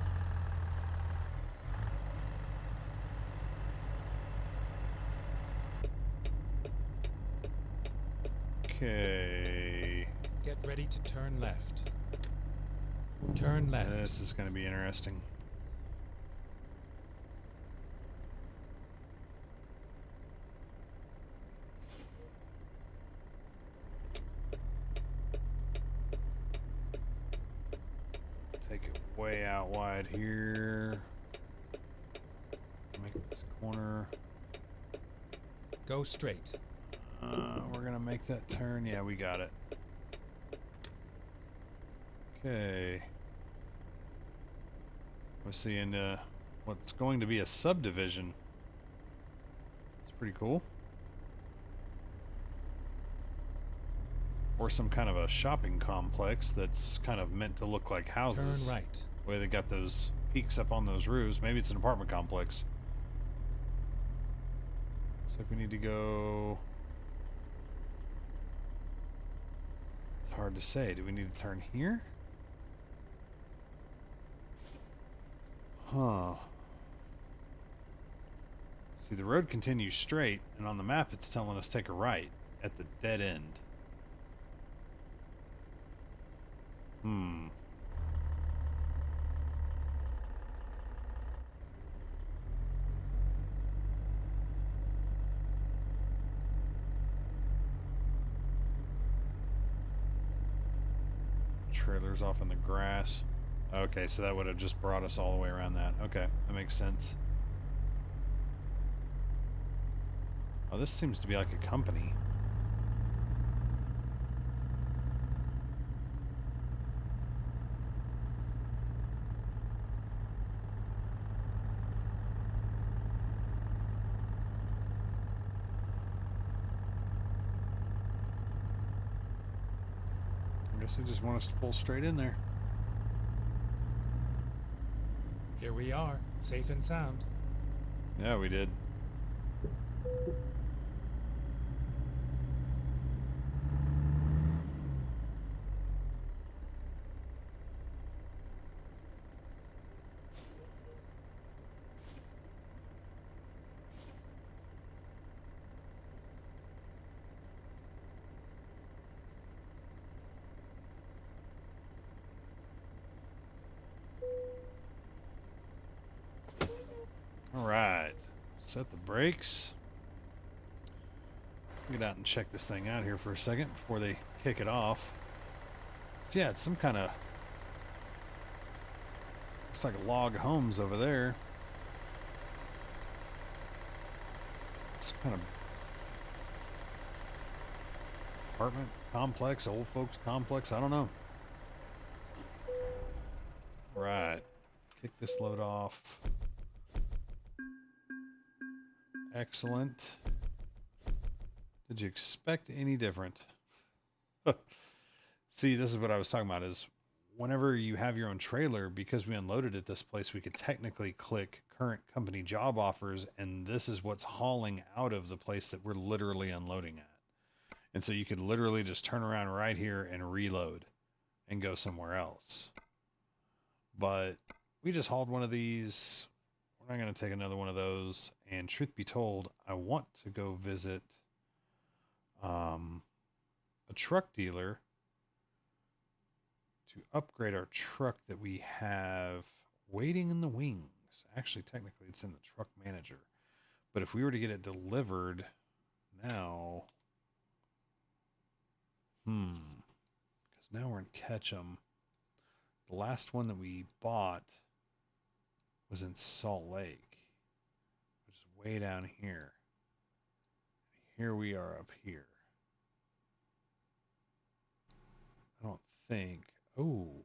Okay. Get ready to turn left. Turn left. This is going to be interesting. Take it way out wide here. Make this corner. Go straight. We're going to make that turn. Yeah, we got it. Okay. We're seeing what's going to be a subdivision. It's pretty cool. Or some kind of a shopping complex that's kind of meant to look like houses. Turn right. The way they got those peaks up on those roofs. Maybe it's an apartment complex. Looks like we need to go... It's hard to say. Do we need to turn here? Huh. See, the road continues straight, and on the map it's telling us take a right at the dead end. Trailer's off in the grass. Okay, so that would have just brought us all the way around that. Okay, that makes sense. Oh, this seems to be like a company. I guess they just want us to pull straight in there. Here we are, safe and sound. Yeah, we did. All right. Set the brakes. Get out and check this thing out here for a second before they kick it off. So yeah, it's some kind of... Looks like log homes over there. It's kind of apartment complex, old folks complex. I don't know. Right. Kick this load off. Excellent. Did you expect any different? See, this is what I was talking about, is whenever you have your own trailer, because we unloaded at this place, we could technically click current company job offers, and this is what's hauling out of the place that we're literally unloading at. And so you could literally just turn around right here and reload and go somewhere else. But we just hauled one of these. we're not going to take another one of those. And truth be told, I want to go visit a truck dealer to upgrade our truck that we have waiting in the wings. Actually, technically, it's in the truck manager. But if we were to get it delivered now, because now we're in Ketchum. The last one that we bought was in Salt Lake, which is way down here. Here we are up here. I don't think. Oh.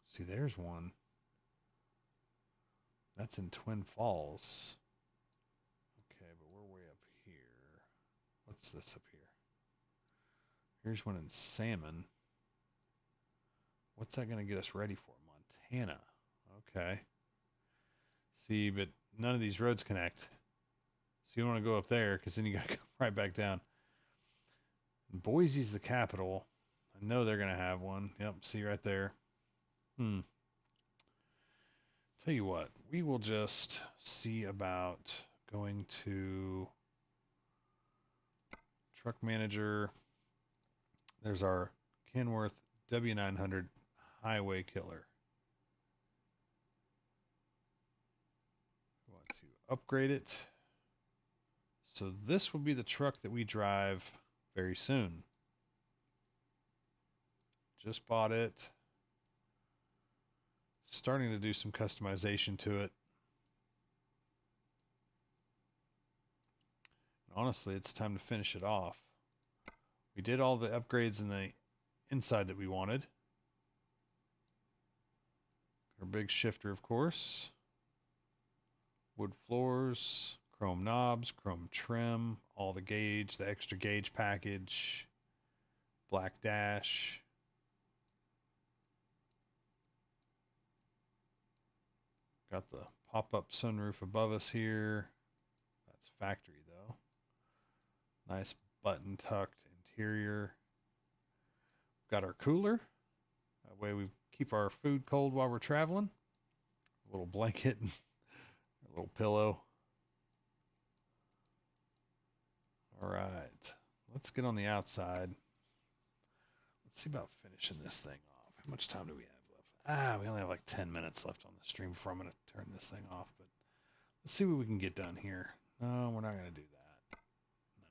See, there's one. That's in Twin Falls. Okay, but we're way up here. What's this up here? Here's one in Salmon. What's that going to get us ready for? Montana. Okay. See, but none of these roads connect. So you don't want to go up there because then you got to come right back down. And Boise's the capital. I know they're going to have one. Yep, see right there. Tell you what, we will just see about going to truck manager. There's our Kenworth W900 highway killer. We want to upgrade it. So this will be the truck that we drive very soon. Just bought it. Starting to do some customization to it. Honestly, it's time to finish it off. We did all the upgrades in the inside that we wanted. Our big shifter, of course. Wood floors, chrome knobs, chrome trim, all the gauge, the extra gauge package, black dash. Got the pop-up sunroof above us here. That's factory though. Nice button tucked interior. Got our cooler. That way we keep our food cold while we're traveling. A little blanket and a little pillow. All right. Let's get on the outside. Let's see about finishing this thing off. How much time do we have left? We only have like 10 minutes left on the stream before I'm going to turn this thing off. But let's see what we can get done here. No, we're not going to do that. No.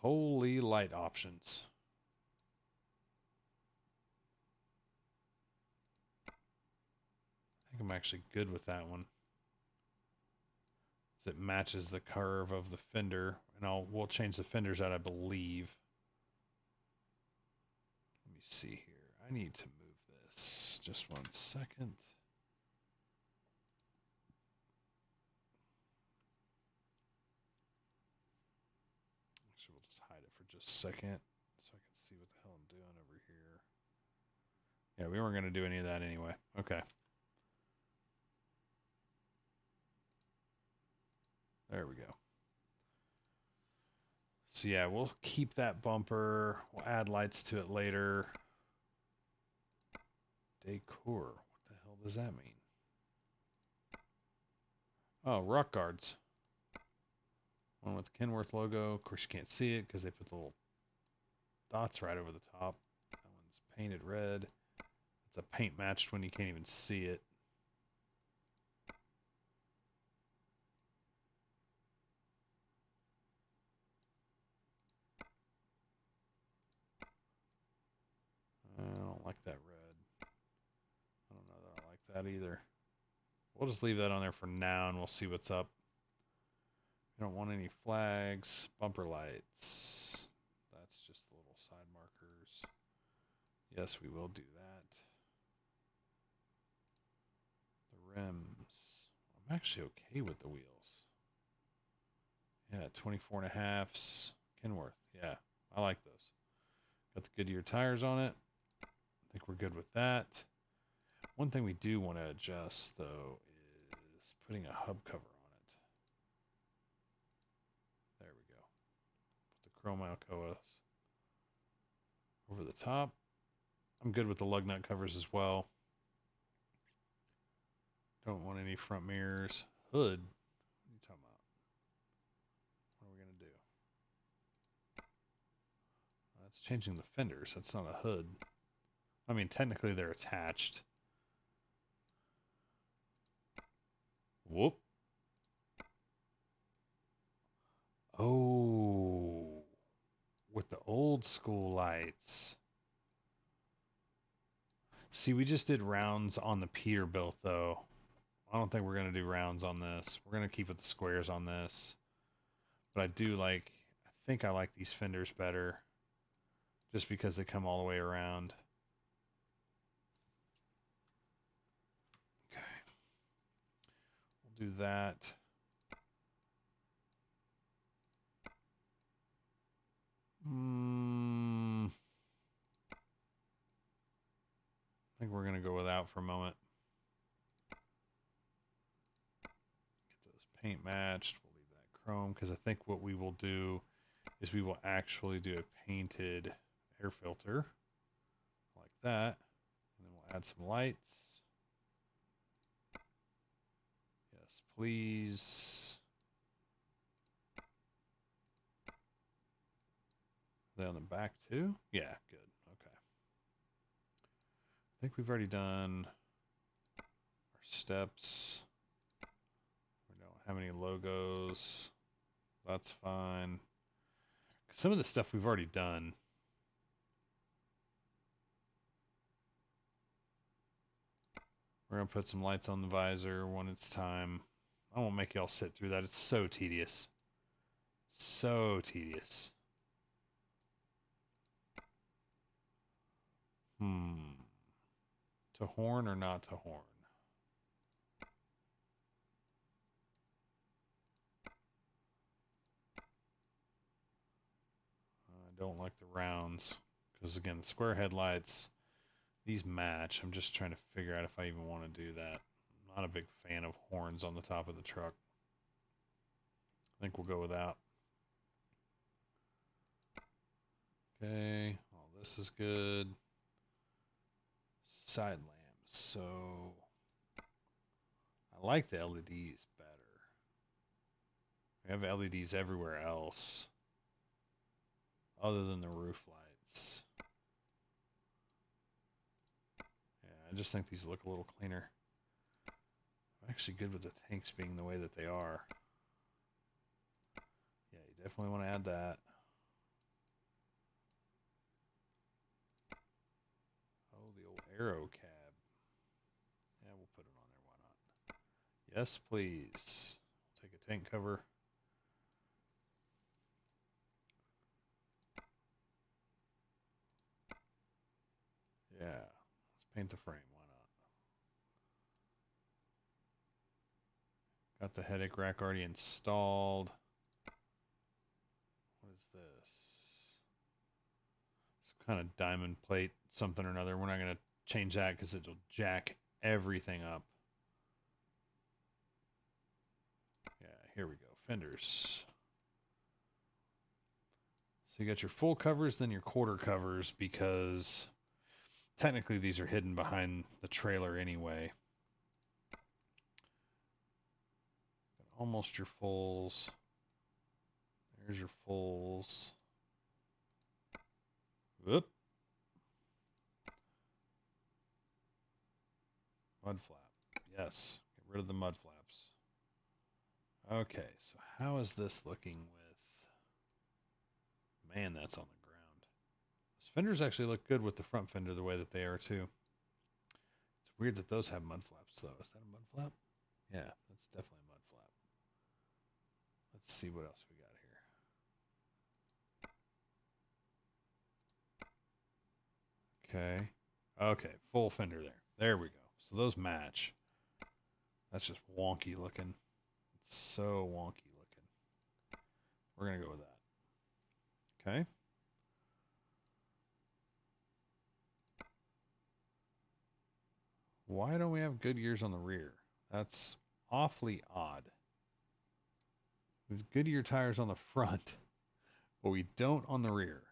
Holy light options. I think I'm actually good with that one. So it matches the curve of the fender. And we'll change the fenders out, I believe. Let me see here. I need to move this. Just 1 second. Actually, we'll just hide it for just a second so I can see what the hell I'm doing over here. Yeah, we weren't going to do any of that anyway. Okay. There we go. So yeah, we'll keep that bumper. We'll add lights to it later. Decor. What the hell does that mean? Oh, rock guards. One with the Kenworth logo. Of course, you can't see it because they put the little dots right over the top. That one's painted red. It's a paint matched one. You can't even see it. I don't like that red. I don't know that I like that either. We'll just leave that on there for now and we'll see what's up. We don't want any flags. Bumper lights. That's just the little side markers. Yes, we will do that. The rims. I'm actually okay with the wheels. Yeah, 24.5s. Kenworth. Yeah, I like those. Got the Goodyear tires on it. I think we're good with that. One thing we do want to adjust, though, is putting a hub cover on it. There we go. Put the chrome Alcoas over the top. I'm good with the lug nut covers as well. Don't want any front mirrors. Hood? What are you talking about? What are we going to do? That's changing the fenders. That's not a hood. I mean, technically they're attached. Whoop. Oh. With the old school lights. See, we just did rounds on the Peterbilt, though. I don't think we're going to do rounds on this. We're going to keep with the squares on this. But I think I like these fenders better. Just because they come all the way around. Okay. We'll do that. I think we're going to go without for a moment. Get those paint matched. We'll leave that chrome because I think what we will do is we will actually do a painted air filter like that. And then we'll add some lights. Yes, please. Are they on the back too? Yeah, good. Okay. I think we've already done our steps. We don't have any logos. That's fine. Some of the stuff we've already done. We're going to put some lights on the visor when it's time. I won't make y'all sit through that. It's so tedious. So tedious. To horn or not to horn? I don't like the rounds. Because again, the square headlights, these match. I'm just trying to figure out if I even want to do that. I'm not a big fan of horns on the top of the truck. I think we'll go without. Okay, all this is good. Side lamps. So I like the LEDs better. We have LEDs everywhere else other than the roof lights. Yeah, I just think these look a little cleaner. I'm actually good with the tanks being the way that they are. Yeah, you definitely want to add that. Oh, the old aero cab. Yeah, we'll put it on there. Why not? Yes, please. We'll take a tank cover. Yeah, let's paint the frame. Why not? Got the headache rack already installed. What is this? It's kind of diamond plate something or another. We're not going to change that because it'll jack everything up. Yeah, here we go. Fenders. So you got your full covers, then your quarter covers, because technically these are hidden behind the trailer anyway. Almost your fulls. There's your fulls. Whoop. Mud flap. Yes. Get rid of the mud flaps. Okay, so how is this looking with... Man, that's on the ground. Those fenders actually look good with the front fender the way that they are too. It's weird that those have mud flaps though. Is that a mud flap? Yeah, that's definitely a mud flap. Let's see what else we got here. Okay. Okay, full fender there. There we go. So those match. That's just wonky looking. It's so wonky looking. We're going to go with that. Okay. Why don't we have Goodyears on the rear? That's awfully odd. There's Goodyear tires on the front, but we don't on the rear.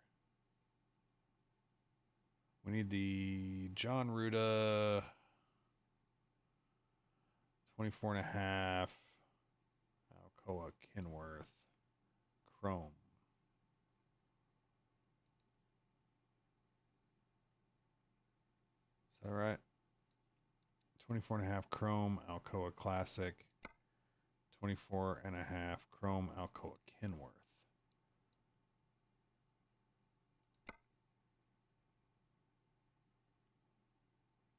We need the John Ruda 24.5 Alcoa Kenworth Chrome. Is that right? 24.5 Chrome Alcoa Classic. 24.5 Chrome Alcoa Kenworth.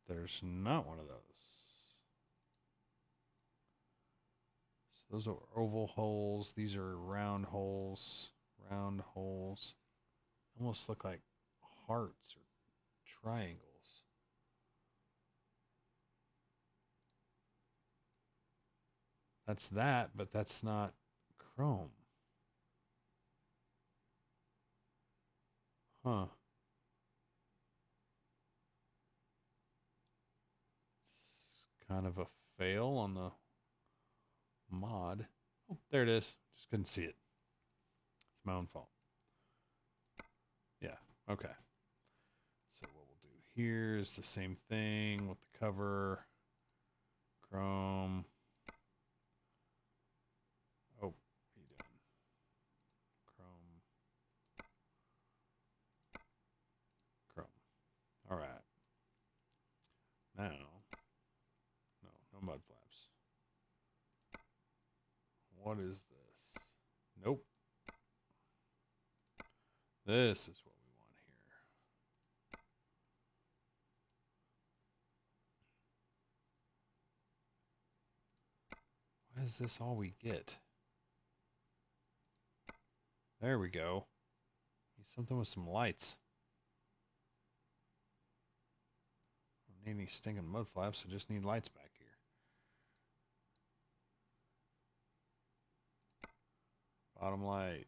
There's not one of those. So those are oval holes. These are round holes. Round holes. Almost look like hearts or triangles. That's that, but that's not chrome. Huh. It's kind of a fail on the mod. Oh, there it is. Just couldn't see it. It's my own fault. Yeah, okay. So what we'll do here is the same thing with the cover. Chrome. Oh, what are you doing? Chrome. Chrome. All right. Now, no mud flaps. What is this? Nope. This is what we want here. Why is this all we get? There we go. Need something with some lights. Don't need any stinking mud flaps. I just need lights back here. Bottom light.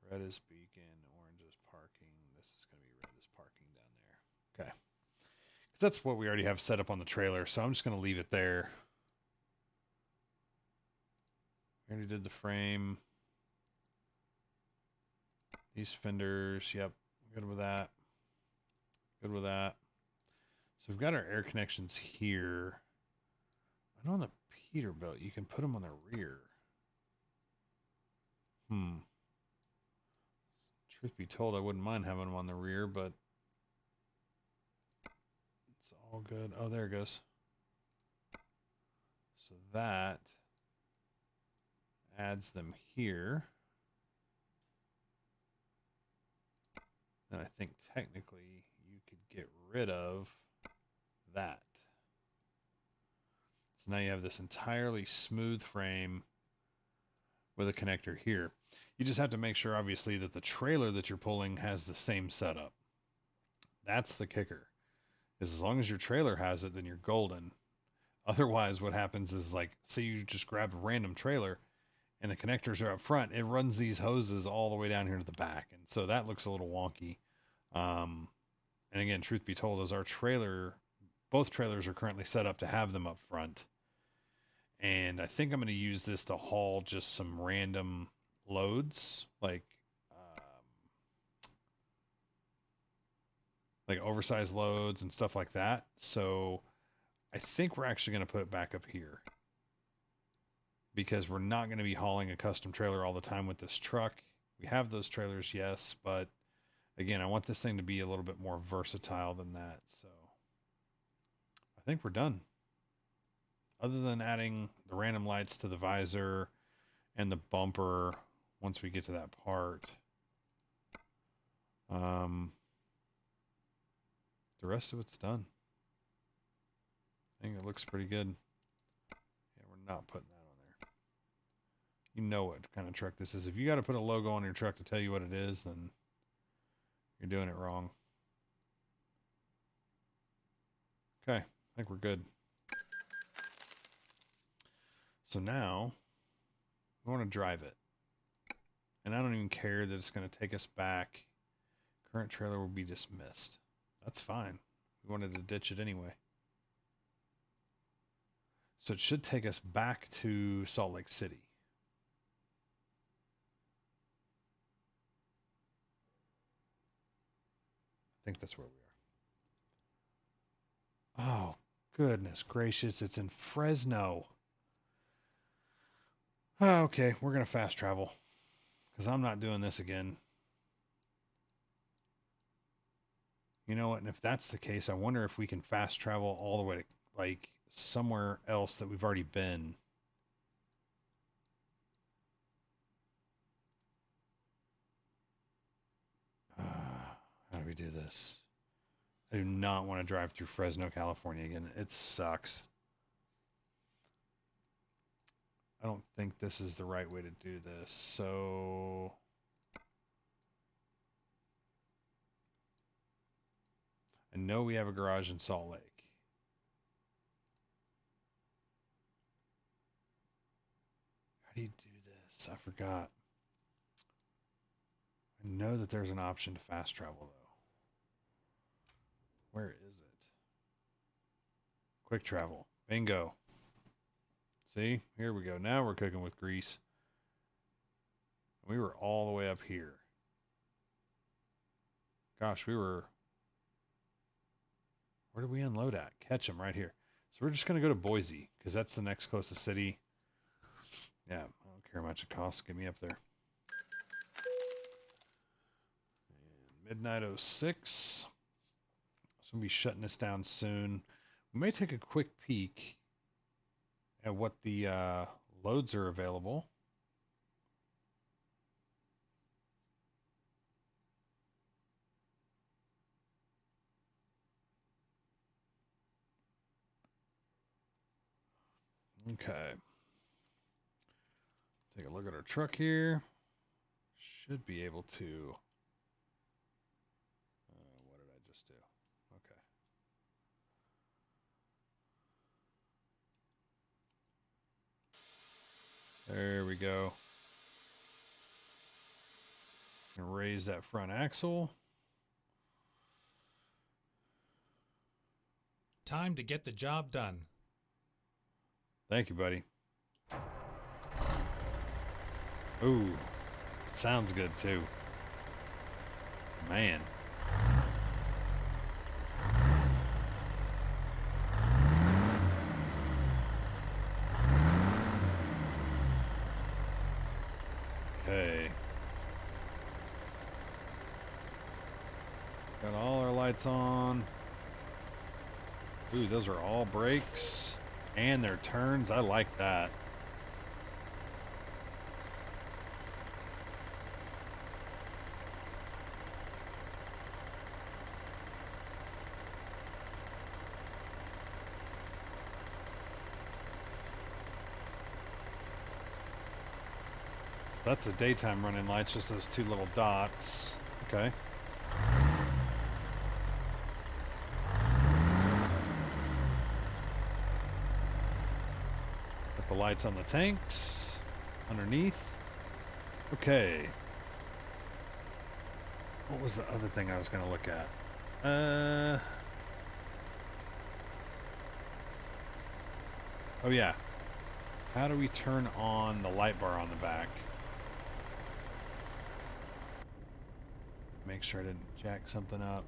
Red is beacon, orange is parking. This is going to be red is parking down there. Okay. Because that's what we already have set up on the trailer, so I'm just going to leave it there. We already did the frame. These fenders, yep, good with that. Good with that. So we've got our air connections here. I know on the Peterbilt, you can put them on the rear. Truth be told, I wouldn't mind having them on the rear, but it's all good. Oh, there it goes. So that adds them here. And I think technically you could get rid of that. So now you have this entirely smooth frame with a connector here. You just have to make sure, obviously, that the trailer that you're pulling has the same setup. That's the kicker. Is as long as your trailer has it, then you're golden. Otherwise, what happens is, like, say you just grab a random trailer and the connectors are up front, it runs these hoses all the way down here to the back. And so that looks a little wonky. And again, truth be told, is our trailer, both trailers are currently set up to have them up front. And I think I'm going to use this to haul just some random loads, like oversized loads and stuff like that. So I think we're actually going to put it back up here, because we're not going to be hauling a custom trailer all the time with this truck. We have those trailers, yes, but again, I want this thing to be a little bit more versatile than that. So I think we're done. Other than adding the random lights to the visor and the bumper once we get to that part. The rest of it's done. I think it looks pretty good. Yeah, we're not putting that on there. You know what kind of truck this is. If you got to put a logo on your truck to tell you what it is, then you're doing it wrong. Okay, I think we're good. So now we want to drive it. And I don't even care that it's going to take us back. Current trailer will be dismissed. That's fine. We wanted to ditch it anyway. So it should take us back to Salt Lake City. think that's where we are. Oh, goodness gracious. It's in Fresno. Oh, okay, we're going to fast travel. Because I'm not doing this again. You know what? And if that's the case, I wonder if we can fast travel all the way to, like, somewhere else that we've already been. How do we do this? I do not want to drive through Fresno, California again. It sucks. I don't think this is the right way to do this. So I know we have a garage in Salt Lake. How do you do this? I forgot. I know that there's an option to fast travel, though. Where is it? Quick travel. Bingo. See? Here we go. Now we're cooking with grease. We were all the way up here. Gosh, we were... Where did we unload at? Catch them right here. So we're just going to go to Boise, because that's the next closest city. Yeah, I don't care how much it costs. Get me up there. And midnight 06. So we'll be shutting this down soon. We may take a quick peek at what the loads are available. Okay. Take a look at our truck here. Should be able to... what did I just do? Okay. There we go. And raise that front axle. Time to get the job done. Thank you, buddy. Ooh, sounds good too. Man. Okay. Got all our lights on. Ooh, those are all brakes. And their turns. I like that. So that's the daytime running lights, just those two little dots. Okay. Got the lights on the tanks underneath. Okay. What was the other thing I was going to look at? Oh yeah. How do we turn on the light bar on the back? Make sure I didn't jack something up.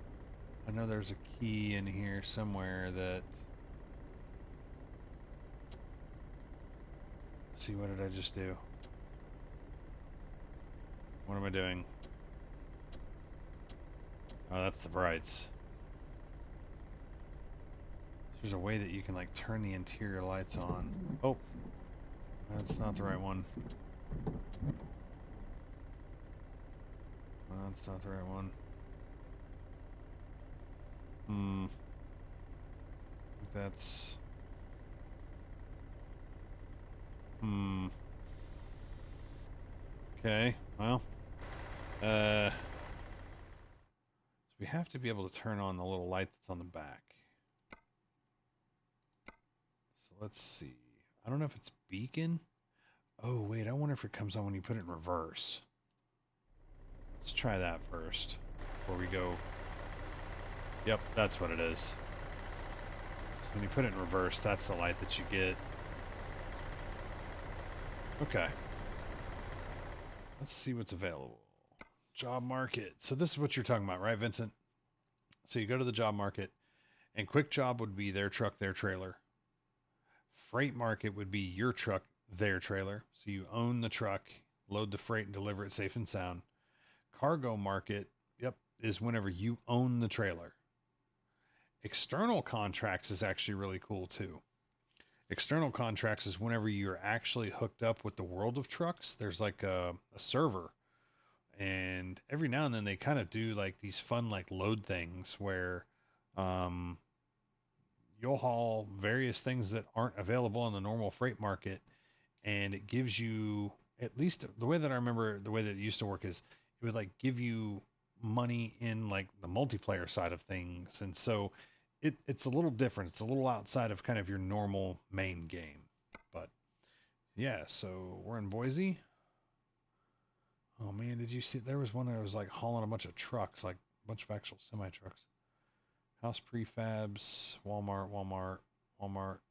I know there's a key in here somewhere that... Let's see, what did I just do? What am I doing? Oh, that's the brights. There's a way that you can like turn the interior lights on. Oh, that's not the right one. That's not the right one. That's... Okay, well. So we have to be able to turn on the little light that's on the back. So let's see. I don't know if it's beacon. Oh, wait, I wonder if it comes on when you put it in reverse. Let's try that first before we go. Yep, that's what it is. So when you put it in reverse, that's the light that you get. Okay. Let's see what's available. Job market. So this is what you're talking about, right, Vincent? So you go to the job market, and quick job would be their truck, their trailer. Freight market would be your truck, their trailer. So you own the truck, load the freight, and deliver it safe and sound. Cargo market, yep, is whenever you own the trailer. External contracts is actually really cool too. External contracts is whenever you're actually hooked up with the world of trucks. There's like a server, and every now and then they kind of do like these fun like load things where um, you'll haul various things that aren't available on the normal freight market, and it gives you, at least the way that I remember the way that it used to work is it would like give you money in like the multiplayer side of things, and so it's a little different. It's a little outside of kind of your normal main game, but yeah. So we're in Boise. Oh man, did you see? There was one that was like hauling a bunch of trucks, like a bunch of actual semi trucks. House prefabs, Walmart,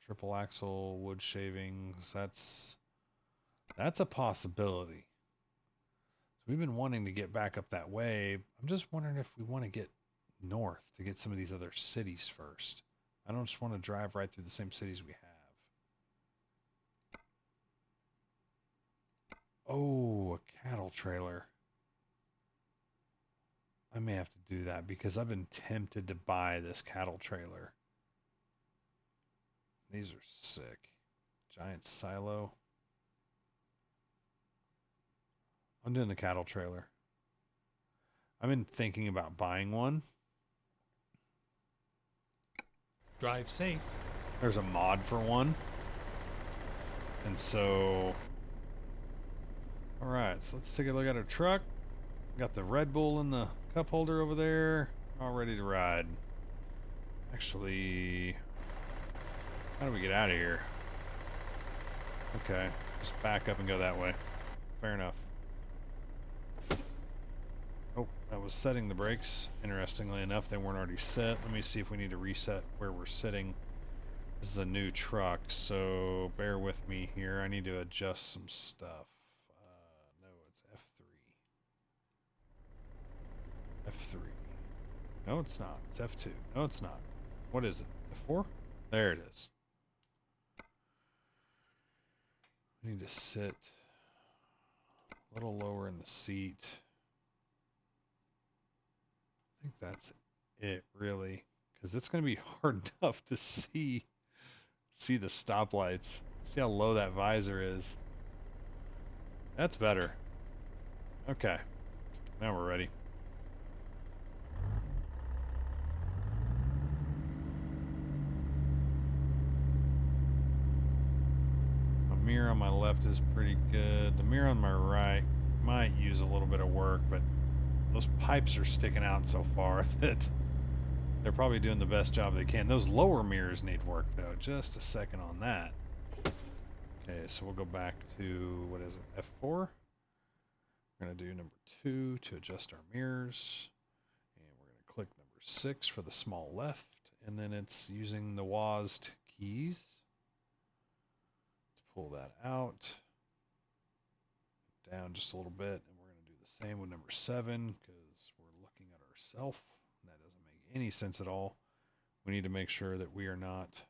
triple axle, wood shavings. That's a possibility. So we've been wanting to get back up that way. I'm just wondering if we want to get north to get some of these other cities first. I don't just want to drive right through the same cities we have. Oh, a cattle trailer. I may have to do that because I've been tempted to buy this cattle trailer. These are sick. Giant silo. I'm doing the cattle trailer. I've been thinking about buying one. Drive safe. There's a mod for one. And so... Alright, so let's take a look at our truck. Got the Red Bull in the cup holder over there. All ready to ride. Actually... How do we get out of here? Okay, just back up and go that way. Fair enough. Oh, that was setting the brakes. Interestingly enough, they weren't already set. Let me see if we need to reset where we're sitting. This is a new truck, so bear with me here. I need to adjust some stuff. No, it's F3. F3. No, it's not. It's F2. No, it's not. What is it? F4? There it is. I need to sit a little lower in the seat. I think that's it, really, because it's going to be hard enough to see the stoplights. See how low that visor is. That's better. Okay, now we're ready. My mirror on my left is pretty good. The mirror on my right might use a little bit of work, but those pipes are sticking out so far that they're probably doing the best job they can. Those lower mirrors need work, though. Just a second on that. Okay, so we'll go back to, what is it, F4? We're going to do number 2 to adjust our mirrors. And we're going to click number 6 for the small left. And then it's using the WASD keys to pull that out. Down just a little bit. And we're going to do the same with number 7 because we're looking at ourselves. That doesn't make any sense at all. We need to make sure that we are not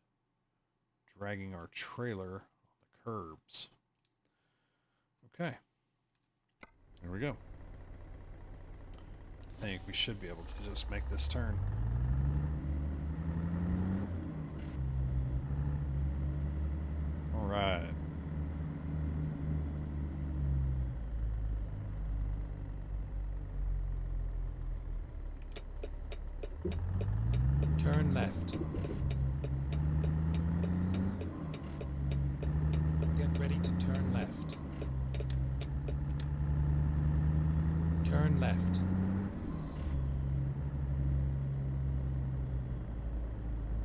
dragging our trailer on the curbs. Okay. There we go. I think we should be able to just make this turn. All right. Turn left. Get ready to turn left. Turn left.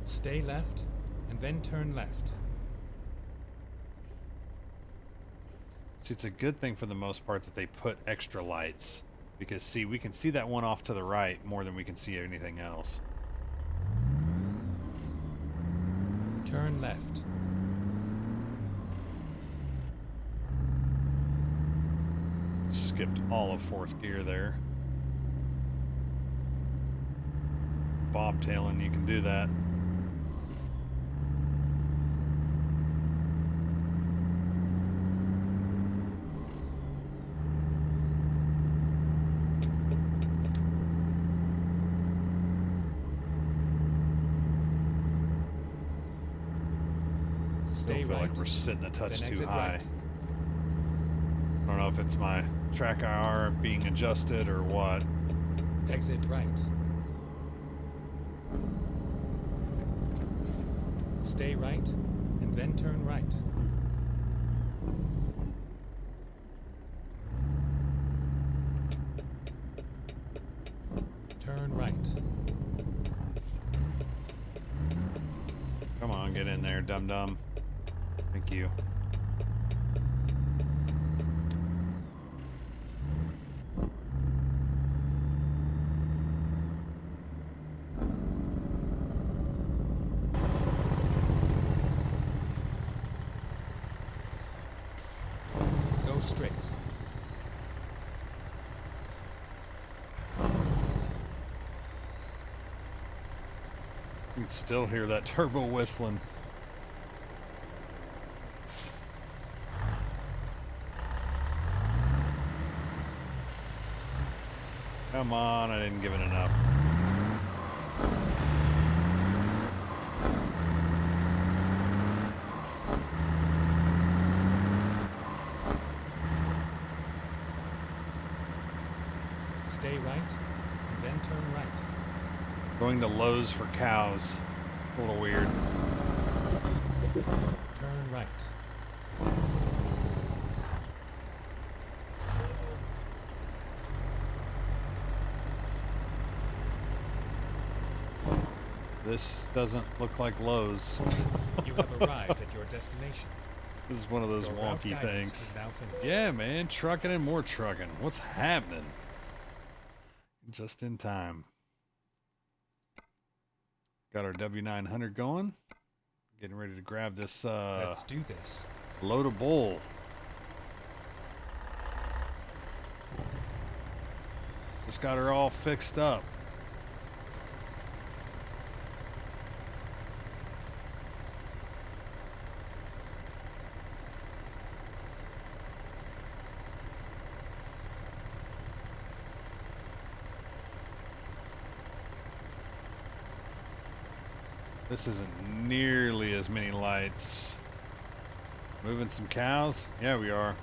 Stay left, and then turn left. See, it's a good thing for the most part that they put extra lights. Because, see, we can see that one off to the right more than we can see anything else. Turn left. Skipped all of 4th gear there. bobtailing, you can do that. Stay Still feel right. like we're sitting a touch Then too exit high. right. I don't know if it's my track IR being adjusted or what. Exit right. Stay right, and then turn right. Turn right. Come on, get in there, dum-dum. Thank you. Go straight. You can still hear that turbo whistling. Come on, I didn't give it enough. Stay right, and then turn right. Going to Lowe's for cows. It's a little weird. Turn right. This doesn't look like Lowe's. You have arrived at your destination. This is one of those Your route wonky guidance things. is now finished. Yeah, man, trucking and more trucking. What's happening? Just in time. Got our W900 going. Getting ready to grab this Let's do this. load of bull. Just got her all fixed up. This isn't nearly as many lights. Moving some cows? Yeah, we are.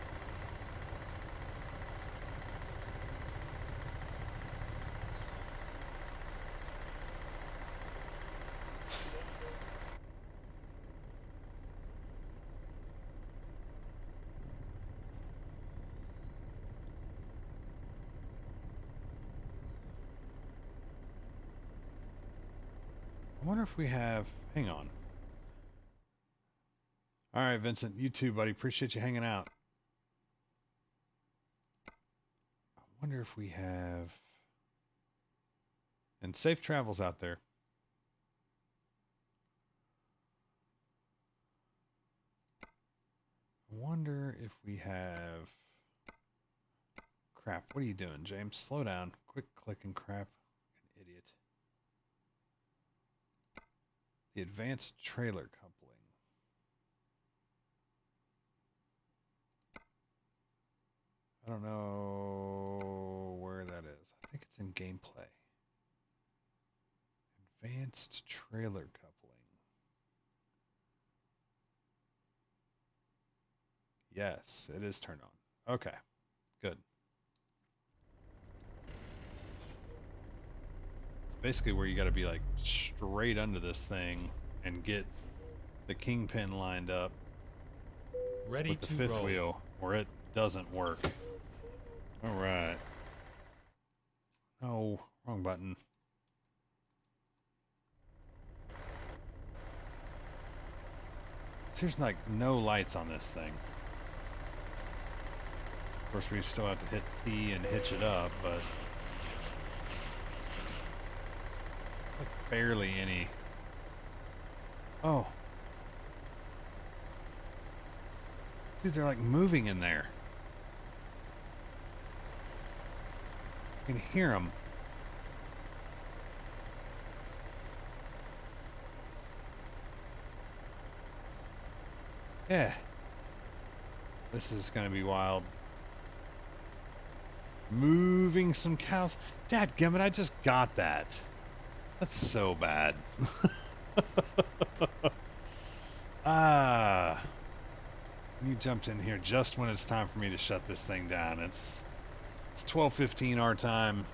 I wonder if we have... Hang on. All right, Vincent. You too, buddy. Appreciate you hanging out. I wonder if we have... And safe travels out there. I wonder if we have... Crap. What are you doing, James? Slow down. Quick clicking crap. An idiot. The advanced trailer coupling. I don't know where that is. I think it's in gameplay. Advanced trailer coupling. Yes, it is turned on. Okay, good. It's basically where you got to be like straight under this thing and get the kingpin lined up Ready with the to fifth roll. wheel, or it doesn't work. All right. No, wrong button. So there's like no lights on this thing. Of course, we still have to hit T and hitch it up, but like barely any. Oh. Dude, they're like moving in there. You can hear them. Yeah. This is going to be wild. Moving some cows. Dadgummit, I just got that. That's so bad. Ah. You jumped in here just when it's time for me to shut this thing down. It's 12:15 our time.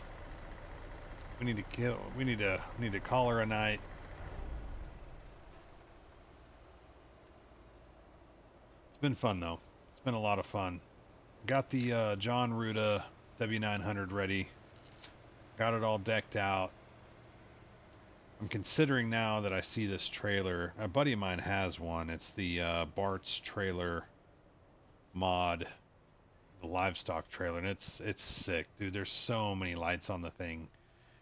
We need to call her a night. It's been fun though. It's been a lot of fun. Got the John Ruda W900 ready. Got it all decked out. I'm considering now that I see this trailer. A buddy of mine has one. It's the Barts trailer mod, the livestock trailer, and it's sick, dude. There's so many lights on the thing.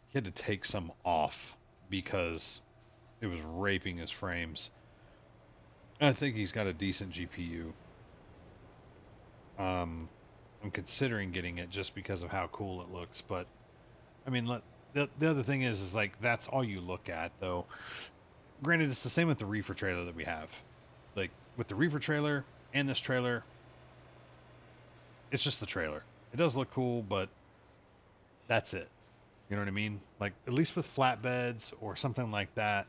He had to take some off because it was raping his frames. And I think he's got a decent GPU. I'm considering getting it just because of how cool it looks, but I mean, the other thing is like that's all you look at, though. Granted, it's the same with the reefer trailer that we have. Like with the reefer trailer and this trailer, it's just the trailer. It does look cool, but that's it. You know what I mean? Like at least with flatbeds or something like that,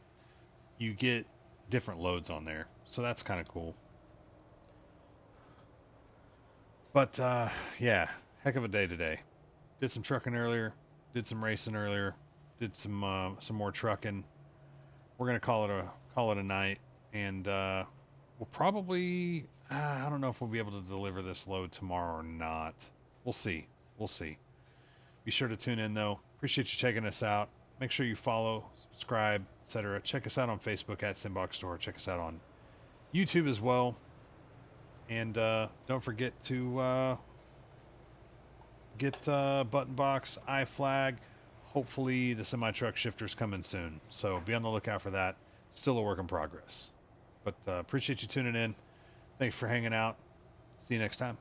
you get different loads on there, so that's kind of cool. But yeah, heck of a day today. Did some trucking earlier, did some racing earlier, did some more trucking. We're gonna call it a night, and we'll probably I don't know if we'll be able to deliver this load tomorrow or not. We'll see. We'll see. Be sure to tune in though. Appreciate you checking us out. Make sure you follow, subscribe, etc. Check us out on Facebook at Simbox Store. Check us out on YouTube as well. And don't forget to get button box, iFlag. Hopefully the semi-truck shifter's coming soon. So be on the lookout for that. Still a work in progress. But appreciate you tuning in. Thanks for hanging out. See you next time.